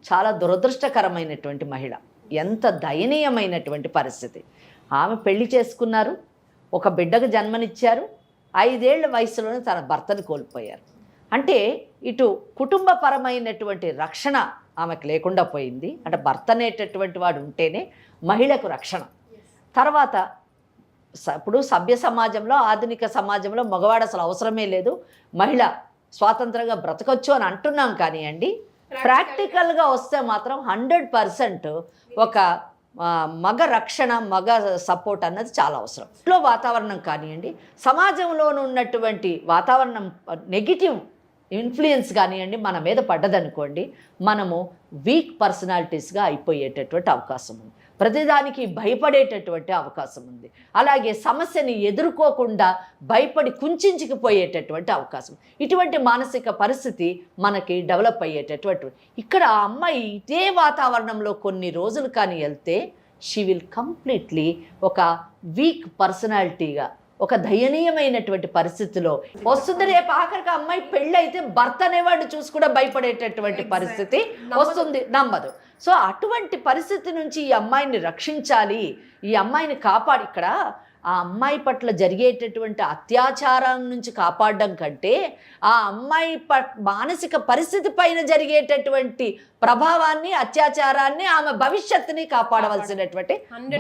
చాలా దురదృష్టకరమైనటువంటి మహిళ. ఎంత దయనీయమైనటువంటి పరిస్థితి. ఆమె పెళ్లి చేసుకున్నారు, ఒక బిడ్డకు జన్మనిచ్చారు, 5 ఏళ్ల వయసులోనే తన భర్తను కోల్పోయారు. అంటే ఇటు కుటుంబపరమైనటువంటి రక్షణ ఆమెకు లేకుండా పోయింది. అంటే భర్త అనేటటువంటి వాడు ఉంటేనే మహిళకు రక్షణ. తర్వాత ఇప్పుడు సభ్య సమాజంలో, ఆధునిక సమాజంలో మగవాడు అసలు అవసరమే లేదు, మహిళ స్వాతంత్రంగా బ్రతకొచ్చు అని అంటున్నాం. కానీ అండి ప్రాక్టికల్గా వస్తే మాత్రం 100% ఒక మగ రక్షణ, మగ సపోర్ట్ అన్నది చాలా అవసరం. ఇంట్లో వాతావరణం కానివ్వండి, సమాజంలో ఉన్నటువంటి వాతావరణం నెగిటివ్ ఇన్ఫ్లుయెన్స్ కానివ్వండి మన మీద పడ్డదనుకోండి, మనము వీక్ పర్సనాలిటీస్గా అయిపోయేటటువంటి అవకాశం ఉంది. ప్రతిదానికి భయపడేటటువంటి అవకాశం ఉంది. అలాగే సమస్యని ఎదుర్కోకుండా భయపడి కుంచుకుపోయేటటువంటి అవకాశం. ఇటువంటి మానసిక పరిస్థితి మనకి డెవలప్ అయ్యేటటువంటి. ఇక్కడ ఆ అమ్మాయి ఇదే వాతావరణంలో కొన్ని రోజులు కానీ వెళ్తే షీ విల్ కంప్లీట్లీ ఒక వీక్ పర్సనాలిటీగా, ఒక దయనీయమైనటువంటి పరిస్థితిలో వస్తుంది. రేపు ఆఖరికి అమ్మాయి పెళ్ళి అయితే భర్త అనేవాడిని చూసి కూడా భయపడేటటువంటి పరిస్థితి వస్తుంది, నమ్మదు. సో అటువంటి పరిస్థితి నుంచి ఈ అమ్మాయిని రక్షించాలి, ఈ అమ్మాయిని కాపాడి, ఇక్కడ ఆ అమ్మాయి పట్ల జరిగేటటువంటి అత్యాచారం నుంచి కాపాడడం కంటే ఆ అమ్మాయి మానసిక పరిస్థితి పైన జరిగేటటువంటి ప్రభావాన్ని, అత్యాచారాన్ని, ఆమె భవిష్యత్తుని కాపాడవలసినటువంటి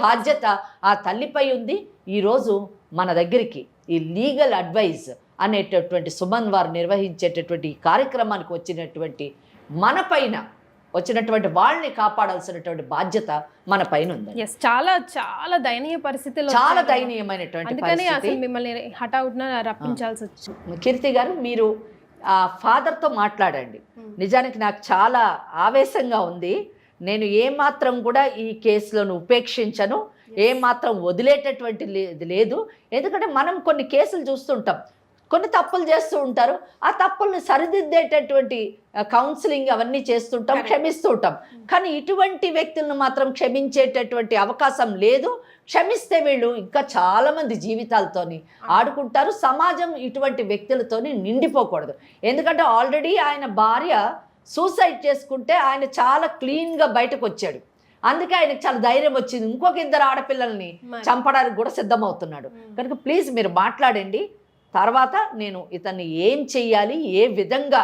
బాధ్యత ఆ తల్లిపై ఉంది. ఈరోజు మన దగ్గరికి ఈ లీగల్ అడ్వైస్ అనేటటువంటి సుమన్ వారు నిర్వహించేటటువంటి ఈ కార్యక్రమానికి వచ్చినటువంటి మన పైన వచ్చినటువంటి వాళ్ళని కాపాడాల్సినటువంటి బాధ్యత మన పైన ఉంది. చాలా చాలా దయనీయ పరిస్థితుల్లో, చాలా దయనీయమైనటువంటి అసలు మిమ్మల్ని హఠాత్తున రప్పించాల్సి వచ్చింది. కీర్తి గారు, మీరు ఆ ఫాదర్తో మాట్లాడండి. నిజానికి నాకు చాలా ఆవేశంగా ఉంది. నేను ఏమాత్రం కూడా ఈ కేసులను ఉపేక్షించను, ఏమాత్రం వదిలేటటువంటి లేదు. ఎందుకంటే మనం కొన్ని కేసులు చూస్తుంటాం, కొన్ని తప్పులు చేస్తూ ఉంటారు. ఆ తప్పుల్ని సరిదిద్దేటటువంటి కౌన్సిలింగ్ అవన్నీ చేస్తుంటాం, క్షమిస్తూ ఉంటాం. కానీ ఇటువంటి వ్యక్తులను మాత్రం క్షమించేటటువంటి అవకాశం లేదు. క్షమిస్తే వీళ్ళు ఇంకా చాలామంది జీవితాలతోని ఆడుకుంటారు. సమాజం ఇటువంటి వ్యక్తులతోని నిండిపోకూడదు. ఎందుకంటే ఆల్రెడీ ఆయన భార్య సూసైడ్ చేసుకుంటే ఆయన చాలా క్లీన్గా బయటకు వచ్చాడు. అందుకే ఆయనకు చాలా ధైర్యం వచ్చింది. ఇంకొక 2 ఆడపిల్లల్ని చంపడానికి కూడా సిద్ధమవుతున్నాడు. కనుక ప్లీజ్ మీరు మాట్లాడండి. తర్వాత నేను ఇతన్ని ఏం చెయ్యాలి, ఏ విధంగా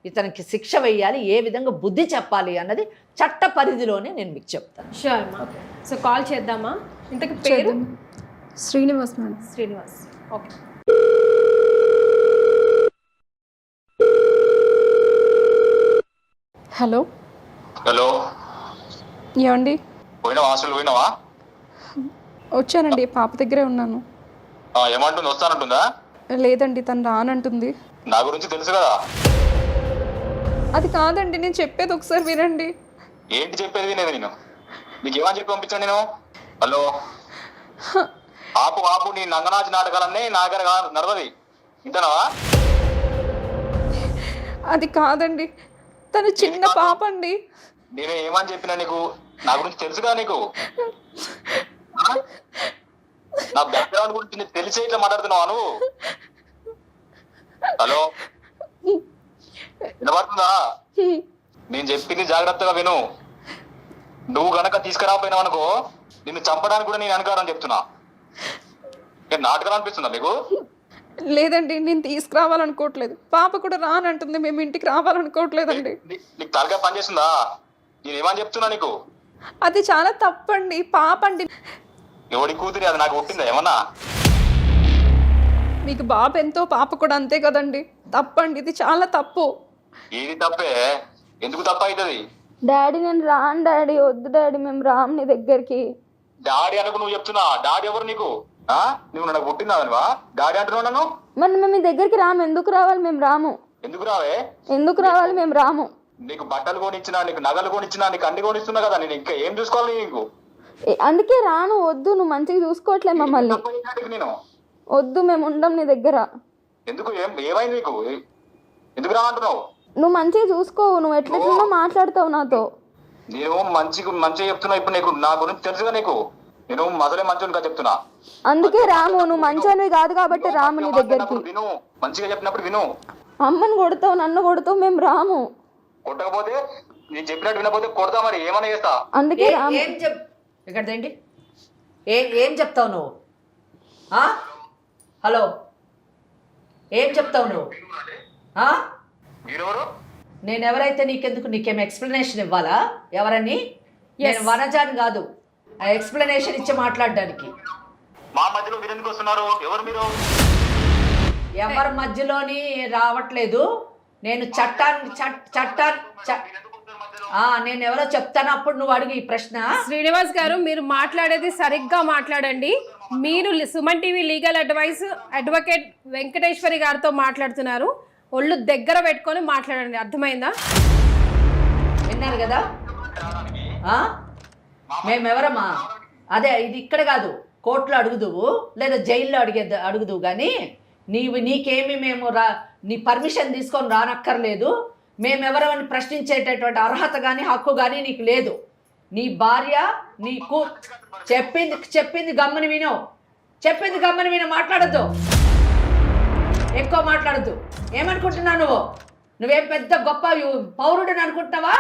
ఇతనికి శిక్ష వేయాలి, ఏ విధంగా బుద్ధి చెప్పాలి అన్నది చట్ట పరిధిలోనే నేను మీకు చెప్తాను. షూర్ అమ్మా. సో కాల్ చేద్దామా? ఇంతకు పేరు Srinivas madam. Srinivas. Okay. Hello hello, ఏమండి? పోయినావా? హాస్టల్ పోయినావా? వచ్చానండి, పాప దగ్గరే ఉన్నాను. ఏమంటుంది? వస్తానంటుందా? లేదండి, తను రానంటుంది. నా గురించి తెలుసు కదా. అది కాదండి, నేను చెప్పేది ఒకసారి వినండి. ఏంటి చెప్పేది వినేది? నేను నీకేమని చెప్పి పంపించాను నేను? హలో, ఆపు ఆపు, నీ నంగనాచి నాటకాలన్నీ నా దగ్గర నడవది. ఇంతనావా? అది కాదండి, తను చిన్న పాప అండి. నేను ఏమని చెప్పినా నీకు? నా గురించి తెలుసుగా నీకు? నా బ్యాక్గ్రౌండ్ గురించి నీకు తెలిసే ఇట్లా మాట్లాడుతున్నావా నువ్వు? హలో, వినపడుతుందా? నేను చెప్పింది జాగ్రత్తగా విను. నువ్వు గనక తీసుకురాపోయినావు అనుకో, నిన్ను చంపడానికి కూడా నేను అనుకారం చెప్తున్నా. నాటకం అనిపిస్తుందా మీకు? లేదండి, నేను తీసుకురావాలనుకోవట్లేదు. పాప కూడా రానంటుంది, మేము ఇంటికి రావాలనుకోవట్లేదండి. నీకు తలగా పని చేస్తుందా? నేను ఏమని చెప్తున్నా నీకు? అది చాలా తప్పండి. పాప అండి. ఎవడి కూతురి అది నాకు పుట్టిందా ఏమన్నా? మీకు బాబు ఎంతో, పాప కూడా అంతే కదండి. తప్పండి, ఇది చాలా తప్పు. ఏది తప్పే? ఎందుకు తప్ప అవుతుంది? డాడీ నేను రాను డాడీ, వద్దు డాడీ, మేము రాము నీ దగ్గరికి. డాడీ అనుకు నువ్వు చెప్తున్నా. డాడీ ఎవరు నీకు? నువ్వు నాకు పుట్టిందా డాడీ అంటున్నావు నన్ను? మరి మేము మీ దగ్గరికి రాము. ఎందుకు రావాలి? మేము రాము. ఎందుకు రావే? ఎందుకు రావాలి? మేము రాము. నీకు బట్టలు కొనిచ్చినా, నీకు నగలు కొనిచ్చినా, నీకు అన్ని కొనిస్తున్నా కదా. నేను ఇంకా ఏం చూసుకోవాలి నీకు? అందుకే రాను. వద్దు, నువ్వు మంచిగా చూసుకోవట్లే మమ్మల్ని. నేను వద్దు, మేము ఉండం నీ దగ్గర. ఎందుకు? ఏమైంది నీకు? ఎందుకు రా అంటున్నావు? నువ్వు మంచిగా చూసుకోవు. నువ్వు ఎట్లెట్లనో మాట్లాడతావు నాతో. నేను మంచిగా చెప్తున్నా. ఇప్పుడు నీకు నా గురించి తెలుసుగా నీకు. నేను మొదలే మంచిగా చెప్తున్నా. అందుకే రాము. నువ్వు మంచివి కాదు కాబట్టి రాము నీ దగ్గరికి. విను, మంచిగా చెప్పినప్పుడు విను. అమ్మని కొడతావు, నన్ను కొడతావు, మేము రాము. కొట్టకపోతే, నేను చెప్పినట్టు వినకపోతే కొడతా. మరి ఏమన్నా చేస్తా. అందుకే ఏం ఇక్కడ ఏంటి? ఏం చెప్తావు నువ్వు? హలో, ఏం చెప్తావు నువ్వు? మీరెవరు? నేను ఎవరైతే నీకెందుకు? నీకేం ఎక్స్ప్లెనేషన్ ఇవ్వాలా? ఎవరని? నేను వనజాని కాదు ఆ ఎక్స్ప్లెనేషన్ ఇచ్చి మాట్లాడడానికి. మా మధ్యలో మీరు ఎందుకు వస్తున్నారు? ఎవరు మీరు? ఎవరి మధ్యలోని రావట్లేదు. నేను నేను ఎవరో చెప్తాను, అప్పుడు నువ్వు అడుగు ఈ ప్రశ్న. శ్రీనివాస్ గారు, మీరు మాట్లాడేది సరిగ్గా మాట్లాడండి. మీరు Suman TV legal advocate Venkateswari గారితో మాట్లాడుతున్నారు. ఒళ్ళు దగ్గర పెట్టుకొని మాట్లాడండి, అర్థమైందా? విన్నారు కదా? మేమెవరమ్మా? అదే, ఇది ఇక్కడ కాదు, కోర్టులో అడుగుదువు లేదా జైల్లో అడుగుదువు. కానీ నీకేమి మేము నీ పర్మిషన్ తీసుకొని రానక్కర్లేదు. మేమెవరమని ప్రశ్నించేటటువంటి అర్హత కానీ హక్కు కానీ నీకు లేదు. నీ భార్య నీకు చెప్పింది గమ్మని విను. చెప్పింది గమ్మని విను. మాట్లాడద్దు, ఎక్కువ మాట్లాడద్దు. ఏమనుకుంటున్నావు నువ్వేం పెద్ద గొప్ప పౌరుడిని అనుకుంటున్నావా?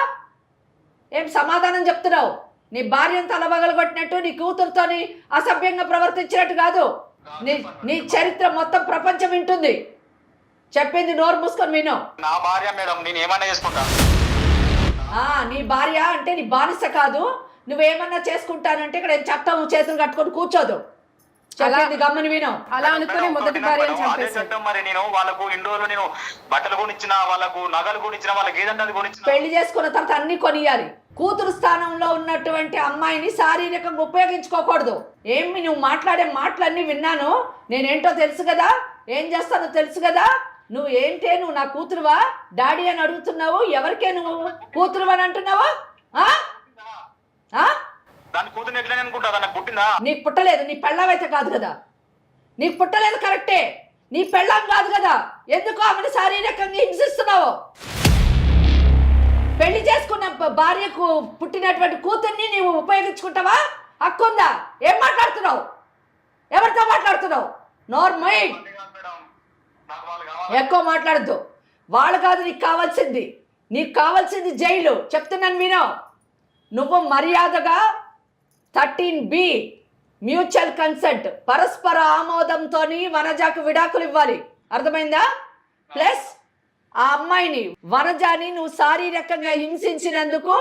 ఏం సమాధానం చెప్తున్నావు? నీ భార్యను తలబగలగొట్టినట్టు, నీ కూతురుతోని అసభ్యంగా ప్రవర్తించినట్టు కాదు. నీ చరిత్ర మొత్తం ప్రపంచం వింటుంది. చెప్పింది నోరు మూసుకొని విను. నా భార్య మేడం, నేను ఏమన్నా చేసుకుంటా. నీ భార్య అంటే నీ బానిస కాదు. నువ్వేమన్నా చేసుకుంటానంటే ఇక్కడ చట్టం చేతులు కట్టుకొని కూర్చోదు. చెప్పింది గమ్మని విను. అలా అనుకుని మొదటి భార్యను చంపేశారు. మరి నేను వాళ్ళకు ఇన్ని రోజులు నేను బట్టలు కొనిచ్చిన, వాళ్ళకు నగలు కొనిచ్చిన, వాళ్ళకి ఏదంటే అది కొనిచ్చిన. పెళ్లి చేసుకున్న తర్వాత అన్ని కొనియాలి. కూతురు స్థానంలో ఉన్నటువంటి అమ్మాయిని శారీరకంగా ఉపయోగించుకోకూడదు. ఏమి నువ్వు మాట్లాడే మాటలన్నీ విన్నాను. నేనేంటో తెలుసు కదా, ఏం చేస్తానో తెలుసు కదా. నువ్వు ఏంటే, నువ్వు నా కూతురువా? డాడీ అని అడుగుతున్నావు. ఎవరికే నువ్వు కూతురు అని అంటున్నావా? దాని కూతురు ఎట్లా అనుకుంటా? నాకు పుట్టిందా? నీకు పుట్టలేదు. నీ పెళ్ళవైతే కాదు కదా. నీకు పుట్టలేదు, కరెక్టే. నీ పెళ్ళాం కాదు కదా, ఎందుకు ఆమెను శారీరకంగా హింసిస్తున్నావు? పెళ్లి చేసుకున్న భార్యకు పుట్టినటువంటి కూతుర్ని నీవు ఉపయోగించుకుంటావా? హక్కుందా? ఏం మాట్లాడుతున్నావు? ఎవరితో మాట్లాడుతున్నావు? నోర్మై, ఎక్కువ మాట్లాడద్దు. వాళ్ళు కాదు నీకు కావాల్సింది, నీకు కావాల్సింది జైలు. చెప్తున్నాను వినో. నువ్వు మర్యాదగా 13B మ్యూచువల్ కన్సెంట్, పరస్పర ఆమోదంతో వనజాకు విడాకులు ఇవ్వాలి. అర్థమైందా? ప్లస్ ఆ అమ్మాయిని వనజాని నువ్వు శారీరకంగా హింసించినందుకు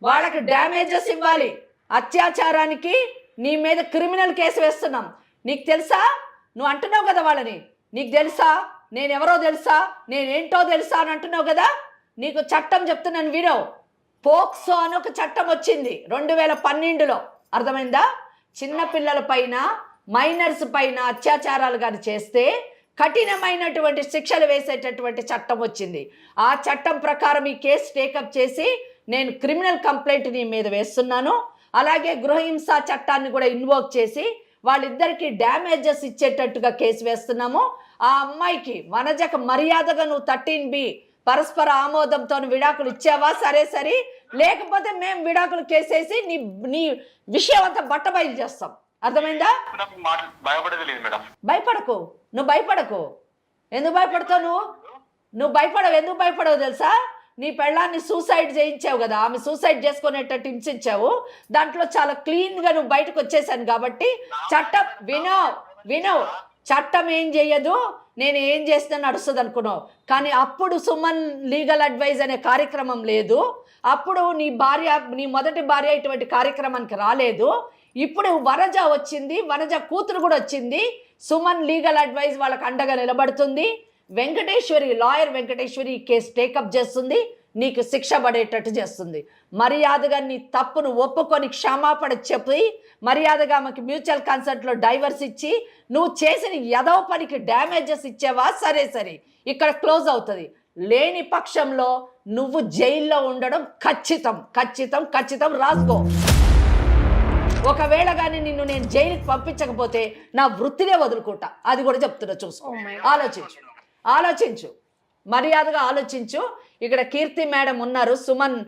వాళ్ళకి డ్యామేజెస్ ఇవ్వాలి. అత్యాచారానికి నీ మీద క్రిమినల్ కేసు వేస్తున్నాం. నీకు తెలుసా? నువ్వు అంటున్నావు కదా వాళ్ళని, నీకు తెలుసా నేనెవరో తెలుసా, నేనేంటో తెలుసా అని అంటున్నావు కదా. నీకు చట్టం చెప్తున్నాను వినో. పోక్సో అని ఒక చట్టం వచ్చింది 2012లో. అర్థమైందా? చిన్నపిల్లల పైన, మైనర్స్ పైన అత్యాచారాలు కానీ చేస్తే కఠినమైనటువంటి శిక్షలు వేసేటటువంటి చట్టం వచ్చింది. ఆ చట్టం ప్రకారం ఈ కేసు టేకప్ చేసి నేను క్రిమినల్ కంప్లైంట్ నీ మీద వేస్తున్నాను. అలాగే గృహహింస చట్టాన్ని కూడా ఇన్వోక్ చేసి వాళ్ళిద్దరికి డ్యామేజెస్ ఇచ్చేటట్టుగా కేసు వేస్తున్నాము. ఆ అమ్మాయికి వనజకు మర్యాదగా నువ్వు 13B పరస్పర ఆమోదంతో విడాకులు ఇచ్చావా? సరే, లేకపోతే మేము విడాకులు కేసేసి నీ విషయం అంతా బట్టబయలు చేస్తాం. అర్థమైందా? భయపడేది లేదు మేడం. భయపడకు, నువ్వు భయపడకు. ఎందుకు భయపడతావు? నువ్వు భయపడవు. ఎందుకు భయపడవు తెలుసా? నీ పెళ్ళాన్ని సూసైడ్ చేయించావు కదా, ఆమె సూసైడ్ చేసుకునేటట్టు హింసించావు. దాంట్లో చాలా క్లీన్గా నువ్వు బయటకు వచ్చేసాను కాబట్టి చట్టం వినో చట్టం ఏం చెయ్యదు. నేను ఏం చేసినా నడుస్తుంది అనుకున్నావు. కానీ అప్పుడు సుమన్ లీగల్ అడ్వైజ్ అనే కార్యక్రమం లేదు. అప్పుడు నీ మొదటి భార్య ఇటువంటి కార్యక్రమానికి రాలేదు. ఇప్పుడు వనజ వచ్చింది, వనజ కూతురు కూడా వచ్చింది. సుమన్ లీగల్ అడ్వైజ్ వాళ్ళకి అండగా నిలబడుతుంది. లాయర్ వెంకటేశ్వరి ఈ కేసు టేకప్ చేస్తుంది, నీకు శిక్ష పడేటట్టు చేస్తుంది. మర్యాదగా నీ తప్పును ఒప్పుకొని క్షమాపణ చెప్పి మర్యాదగా ఆమెకి మ్యూచువల్ కన్సెంట్లో డైవర్స్ ఇచ్చి నువ్వు చేసిన ఎదవ పనికి డ్యామేజెస్ ఇచ్చావా? సరే, ఇక్కడ క్లోజ్ అవుతుంది. లేని పక్షంలో నువ్వు జైల్లో ఉండడం ఖచ్చితం. రాసుకో. ఒకవేళ కానీ నిన్ను నేను జైలుకి పంపించకపోతే నా వృత్తినే వదులుకుంటా. అది కూడా చెప్తున్నా, చూసుకో. ఆలోచించు, మర్యాదగా ఆలోచించు. ఇక్కడ కీర్తి మేడం ఉన్నారు, సుమన్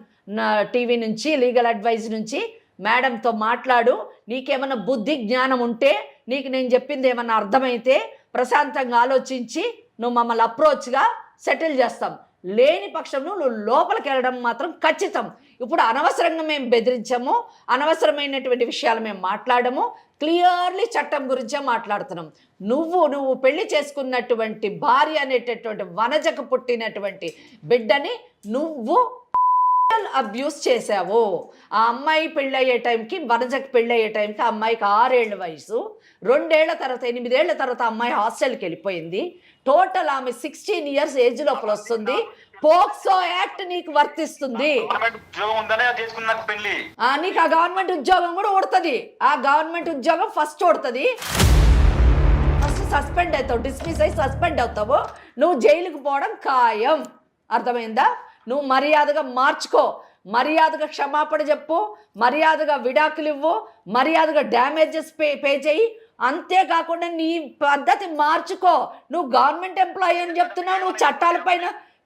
టీవీ నుంచి, లీగల్ అడ్వైజ్ నుంచి. మేడంతో మాట్లాడు. నీకేమన్నా బుద్ధి జ్ఞానం ఉంటే, నీకు నేను చెప్పింది ఏమన్నా అర్థమైతే ప్రశాంతంగా ఆలోచించి నువ్వు మమ్మల్ని అప్రోచ్గా సెటిల్ చేస్తాం. లేని పక్షంలో నువ్వు లోపలికి వెళ్ళడం మాత్రం ఖచ్చితం. ఇప్పుడు అనవసరంగా మేము బెదిరించాము, అనవసరమైనటువంటి విషయాలు మేము మాట్లాడము. క్లియర్లీ చట్టం గురించే మాట్లాడుతున్నాం. నువ్వు పెళ్లి చేసుకున్నటువంటి భార్య అనేటటువంటి వనజకు పుట్టినటువంటి బిడ్డని నువ్వు అబ్యూస్ చేసావు. ఆ అమ్మాయి పెళ్ళయ్యే టైంకి, వనజకు పెళ్ళయ్యే టైంకి ఆ అమ్మాయికి 6 ఏళ్ల వయసు. 2 ఏళ్ల తర్వాత, 8 ఏళ్ల తర్వాత అమ్మాయి హాస్టల్కి వెళ్ళిపోయింది. టోటల్ ఆమె 16 ఇయర్స్ ఏజ్ లోపల వస్తుంది. పోక్సో యాక్ట్ నీకు వర్తిస్తుంది. నీకు ఆ గవర్నమెంట్ ఉద్యోగం కూడా ఉడుతుంది. ఆ గవర్నమెంట్ ఉద్యోగం ఫస్ట్ ఉడుతుంది. ఫస్ట్ సస్పెండ్ అవుతావు, డిస్మిస్ అయ్యి సస్పెండ్ అవుతావు. నువ్వు జైలుకు పోవడం ఖాయం. అర్థమైందా? నువ్వు మర్యాదగా మార్చుకో, మర్యాదగా క్షమాపణ చెప్పు, మర్యాదగా విడాకులు ఇవ్వు, మర్యాదగా డ్యామేజెస్ పే చేయి. అంతేకాకుండా నీ పద్ధతి మార్చుకో. నువ్వు గవర్నమెంట్ ఎంప్లాయీ అని చెప్తున్నావు. నువ్వు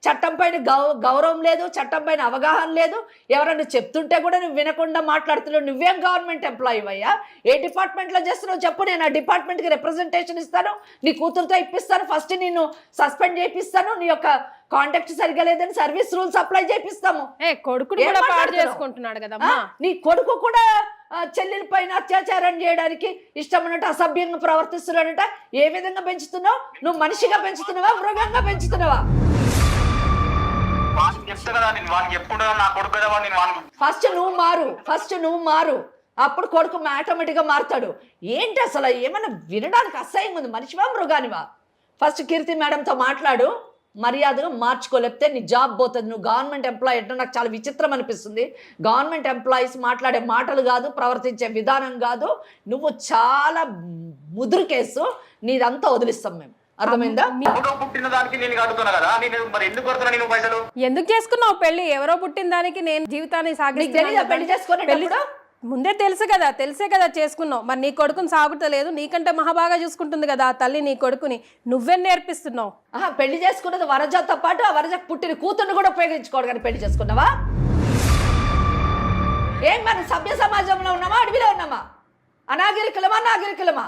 చట్టం పైన గౌరవం లేదు, చట్టం పైన అవగాహన లేదు. ఎవరన్నా చెప్తుంటే కూడా నువ్వు వినకుండా మాట్లాడుతున్నావు. నువ్వేం గవర్నమెంట్ ఎంప్లాయీ అయ్యా? ఏ డిపార్ట్మెంట్లో చేస్తున్నావు చెప్పు. నేను ఆ డిపార్ట్మెంట్కి రిప్రజెంటేషన్ ఇస్తాను, నీ కూతురుతో ఇప్పిస్తాను. ఫస్ట్ నిన్ను సస్పెండ్ చేపిస్తాను. నీ యొక్క కాంటాక్ట్ సరిగా లేదని సర్వీస్ రూల్స్ అప్లై చేపిస్తాము. నీ కొడుకు కూడా చెల్లెల పైన అత్యాచారం చేయడానికి ఇష్టమన్నట్టు అసభ్యంగా ప్రవర్తిస్తున్నాడంట. ఏ విధంగా పెంచుతున్నావు? నువ్వు మనిషిగా పెంచుతున్నావా, మృగంగా పెంచుతున్నావా? ఫస్ట్ నువ్వు మారు, అప్పుడు కొడుకు ఆటోమేటిక్గా మారుతాడు. ఏంటి అసలు ఏమన్నా వినడానికి అసహ్యంగా ఉంది? మనిషివా, మృగానివా? ఫస్ట్ కీర్తి మేడంతో మాట్లాడు, మర్యాదగా మార్చుకోలేకపోతే నీ జాబ్ పోతుంది. నువ్వు గవర్నమెంట్ ఎంప్లాయీ అంటే నాకు చాలా విచిత్రం అనిపిస్తుంది. గవర్నమెంట్ ఎంప్లాయీస్ మాట్లాడే మాటలు కాదు, ప్రవర్తించే విధానం కాదు. నువ్వు చాలా ముదురు కేసు, నీదంతా వదిలిస్తాం మేము. అర్థమైందా? పుట్టిన దానికి నేను అడుగుతున్నా కదా, నేను మరి ఎందుకు కొడుతున్నా? నేను పైసలు ఎందుకు చేసుకున్నావు పెళ్లి? ఎవరో పుట్టిన దానికి నేను జీవితాన్ని పెళ్లి చేసుకునేటప్పుడు ముందే తెలిసే కదా చేసుకున్నావు. మరి నీ కొడుకుని సాగుతలేదు, నీకంటే మహాబాగా చూసుకుంటుంది కదా ఆ తల్లి నీ కొడుకుని, నువ్వే నేర్పిస్తున్నావు. పెళ్లి చేసుకున్నది వరజతో పాటు ఆ వరజకు పుట్టిన కూతుర్ని కూడా ఉపయోగించుకోవడం కానీ పెళ్లి చేసుకున్నావా? ఏం మన సభ్య సమాజంలో ఉన్నామా, అడవిలో ఉన్నామా? అనాగరికులమా నాగరికులమా?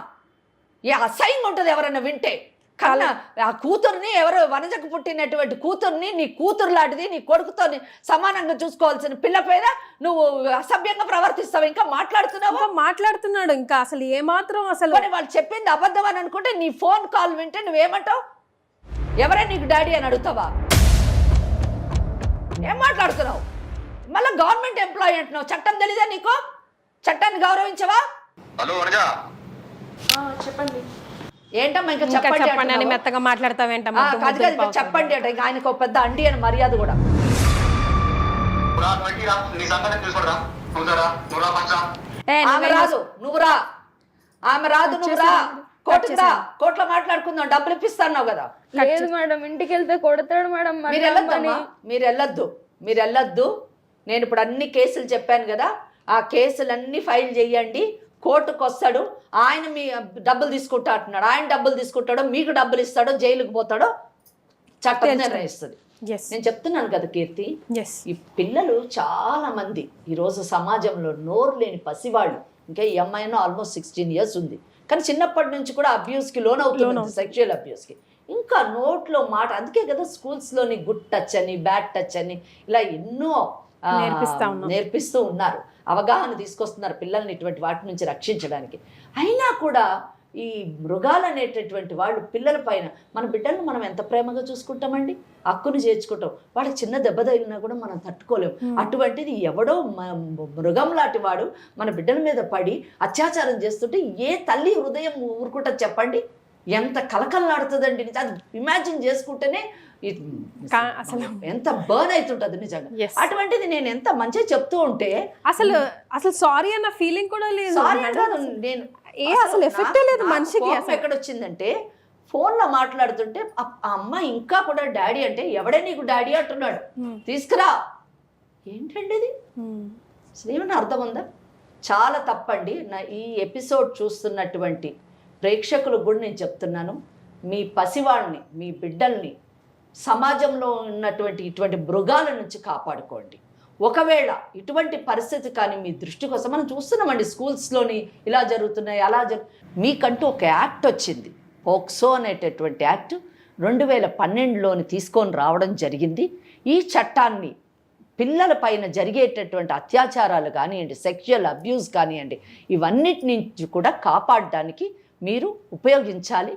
ఏ అసహ్యంగా ఉంటుంది ఎవరన్నా వింటే. కన్నా ఆ కూతుర్ని, ఎవరో వనజకు పుట్టినటువంటి కూతుర్ని, నీ కూతురు లాంటిది, నీ కొడుకుతో సమానంగా చూసుకోవాల్సిన పిల్ల పైన నువ్వు అసభ్యంగా ప్రవర్తిస్తావు. ఇంకా మాట్లాడుతున్నాడు ఇంకా అసలు ఏమాత్రం అసలు వాళ్ళు చెప్పింది అబద్ధం అని అనుకుంటే నీ ఫోన్ కాల్ వింటే నువ్వేమంటావు? ఎవరే నీకు డాడీ అని అడుగుతావా? ఏం మాట్లాడుతున్నావు? మళ్ళీ గవర్నమెంట్ ఎంప్లాయీ అంటున్నావు. చట్టం తెలీదా నీకు? చట్టాన్ని గౌరవించవా? హలో వనజా, చెప్పండి. ఏంటమ్మా ఇంకా చెప్పండి అని మెత్తగా మాట్లాడతావేంటమ్మా? చెప్పండి అంటే ఆయనకు పెద్ద అండి అని మర్యాద కూడా. నీ సంగతి చూసుకోరా, నువ్వురా పంచా. ఆమె రాదు, నువ్వు రా. ఆమె రాదు, నువ్వు రా. కోర్టులో మాట్లాడుకుందాం, డబ్బులు ఇప్పిస్తాన్నావు కదా. లేదు మేడం, ఇంటికి వెళ్తే కొడతాడు మేడం. మీరు వెళ్ళొద్దమ్మా, మీరు వెళ్ళొద్దు. నేను ఇప్పుడు అన్ని కేసులు చెప్పాను కదా, ఆ కేసులన్నీ ఫైల్ చేయండి. కోర్టుకు వస్తాడు, ఆయన మీ డబ్బులు తీసుకుంటా అంటున్నాడు. ఆయన డబ్బులు తీసుకుంటాడో, మీకు డబ్బులు ఇస్తాడో, జైలుకు పోతాడో చట్టం నిర్ణయిస్తుంది. నేను చెప్తున్నాను కదా కీర్తి, ఈ పిల్లలు చాలా మంది ఈరోజు సమాజంలో నోరు లేని పసివాళ్ళు. ఇంకా ఈ అమ్మాయినో ఆల్మోస్ట్ 16 years ఉంది, కానీ చిన్నప్పటి నుంచి కూడా అబ్యూస్కి లోన్ అవుతుంది, సెక్షువల్ అబ్యూస్కి. ఇంకా నోట్లో మాట. అందుకే కదా స్కూల్స్లోని గుడ్ టచ్ అని, బ్యాడ్ టచ్ అని ఇలా ఎన్నో నేర్పిస్తూ ఉన్నారు, అవగాహన తీసుకొస్తున్నారు పిల్లల్ని ఇటువంటి వాటి నుంచి రక్షించడానికి. అయినా కూడా ఈ మృగాలు అనేటటువంటి వాళ్ళు పిల్లల పైన, మన బిడ్డలను మనం ఎంత ప్రేమగా చూసుకుంటామండి, హక్కును చేర్చుకుంటాం. వాళ్ళకి చిన్న దెబ్బ తగిలినా కూడా మనం తట్టుకోలేం. అటువంటిది ఎవడో మృగం లాంటి వాడు మన బిడ్డల మీద పడి అత్యాచారం చేస్తుంటే ఏ తల్లి హృదయం ఊరుకుంటుంది చెప్పండి? ఎంత కలకలలాడుతుందండి. అది ఇమాజిన్ చేసుకుంటేనే అసలు ఎంత బర్న్ అవుతుంటది నిజంగా. అటువంటిది నేను ఎంత మంచిగా చెప్తూ ఉంటే అసలు సారీ అన్న ఫీలింగ్ కూడా లేదు. సారీ అంటాను నేను, అసలు ఎఫెక్టే లేదు మనిషికి. ఎక్కడ వచ్చిందంటే ఫోన్లో మాట్లాడుతుంటే ఆ అమ్మ ఇంకా కూడా డాడీ అంటే, ఎవడే నీకు డాడీ అంటున్నాడు, తీసుకురా. ఏంటండి ఇది? ఏమన్నా అర్థం ఉందా? చాలా తప్పండి. నా ఈ ఎపిసోడ్ చూస్తున్నటువంటి ప్రేక్షకులకు కూడా నేను చెప్తున్నాను, మీ పసివాళ్ళని, మీ బిడ్డల్ని సమాజంలో ఉన్నటువంటి ఇటువంటి మృగాల నుంచి కాపాడుకోండి. ఒకవేళ ఇటువంటి పరిస్థితి కానీ మీ దృష్టికి వస్తే, మనం చూస్తున్నామండి స్కూల్స్లోని ఇలా జరుగుతున్నాయి, అలా మీకంటూ ఒక యాక్ట్ వచ్చింది, పోక్సో అనేటటువంటి యాక్ట్ 2012లోని తీసుకొని రావడం జరిగింది. ఈ చట్టాన్ని పిల్లల పైన జరిగేటటువంటి అత్యాచారాలు కానివ్వండి, సెక్షువల్ అబ్యూస్ కానివ్వండి, ఇవన్నిటి నుంచి కూడా కాపాడడానికి మీరు ఉపయోగించాలి.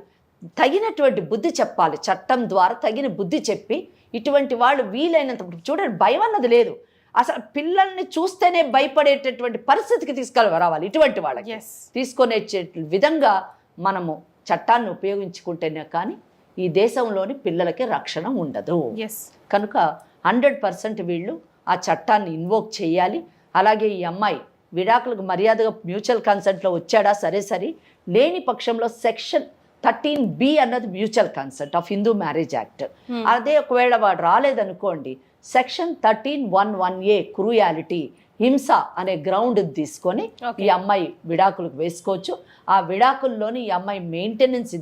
తగినటువంటి బుద్ధి చెప్పాలి, చట్టం ద్వారా తగిన బుద్ధి చెప్పి ఇటువంటి వాళ్ళు వీలైనంత, చూడండి భయం అన్నది లేదు అసలు. పిల్లల్ని చూస్తేనే భయపడేటటువంటి పరిస్థితికి తీసుకురావాలి. ఇటువంటి వాళ్ళకి తీసుకునే విధంగా మనము చట్టాన్ని ఉపయోగించుకుంటేనే కానీ ఈ దేశంలోని పిల్లలకి రక్షణ ఉండదు. కనుక 100% వీళ్ళు ఆ చట్టాన్ని ఇన్వోక్ చేయాలి. అలాగే ఈ అమ్మాయి విడాకులకు మర్యాదగా మ్యూచువల్ కన్సెంట్లో వచ్చాడా సరే, లేని పక్షంలో సెక్షన్ 13B అన్నది mutual consent of Hindu marriage act. అదే ఒకవేళ వాడు రాలేదనుకోండి, సెక్షన్ 13(1)(1)A క్రూయాలిటీ, హింస అనే గ్రౌండ్ తీసుకొని ఈ అమ్మాయి విడాకులకు వేసుకోవచ్చు. ఆ విడాకుల్లోని ఈ అమ్మాయి మెయింటెనెన్స్,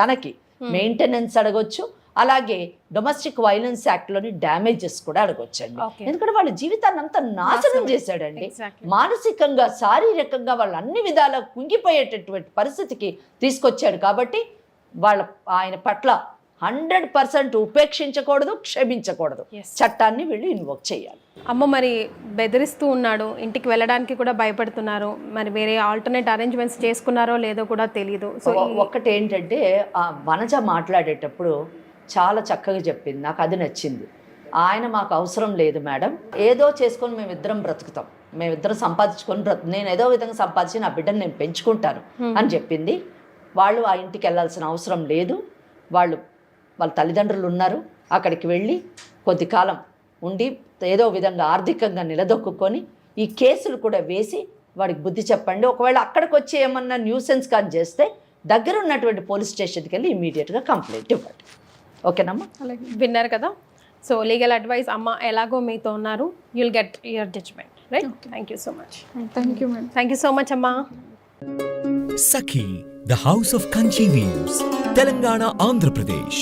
తనకి మెయింటెనెన్స్ అడగొచ్చు. అలాగే డొమెస్టిక్ వైలెన్స్ యాక్ట్లోని డ్యామేజెస్ కూడా అడగొచ్చండి. ఎందుకంటే వాళ్ళ జీవితాన్ని అంతా నాశనం చేశాడండి. మానసికంగా, శారీరకంగా వాళ్ళు అన్ని విధాలా కుంగిపోయేటటువంటి పరిస్థితికి తీసుకొచ్చాడు. కాబట్టి ఆయన పట్ల 100% ఉపేక్షించకూడదు, క్షమించకూడదు. చట్టాన్ని వీళ్ళు ఇన్వోక్ చేయాలి. అమ్మ మరి బెదిరిస్తూ ఉన్నాడు, ఇంటికి వెళ్ళడానికి కూడా భయపడుతున్నారు. మరి వేరే ఆల్టర్నేట్ అరేంజ్మెంట్స్ చేసుకున్నారో లేదో కూడా తెలియదు. సో ఒక్కటి ఏంటంటే, వనజ మాట్లాడేటప్పుడు చాలా చక్కగా చెప్పింది, నాకు అది నచ్చింది. ఆయన మాకు అవసరం లేదు మేడం, ఏదో చేసుకొని మేమిద్దరం బ్రతుకుతాం, మేమిద్దరం సంపాదించుకొని నేను ఏదో విధంగా సంపాదించి నా బిడ్డను నేను పెంచుకుంటాను అని చెప్పింది. వాళ్ళు ఆ ఇంటికి వెళ్ళాల్సిన అవసరం లేదు. వాళ్ళ తల్లిదండ్రులు ఉన్నారు, అక్కడికి వెళ్ళి కొద్ది కాలం ఉండి ఏదో విధంగా ఆర్థికంగా నిలదొక్కుని ఈ కేసులు కూడా వేసి వాడికి బుద్ధి చెప్పండి. ఒకవేళ అక్కడికి వచ్చి ఏమన్నా న్యూసెన్స్ కానీ చేస్తే దగ్గర ఉన్నటువంటి పోలీస్ స్టేషన్కి వెళ్ళి ఇమీడియట్గా కంప్లైంట్ ఇవ్వండి. ఓకేనమ్మా? విన్నారు కదా. సో లీగల్ అడ్వైస్ అమ్మ ఎలాగో మీతో ఉన్నారు, you'll get your judgement. Right. Thank you so much. Thank you madam. Thank you so much అమ్మా. Sakhi, the House of Kanchi Weaves, Telangana, Andhra Pradesh.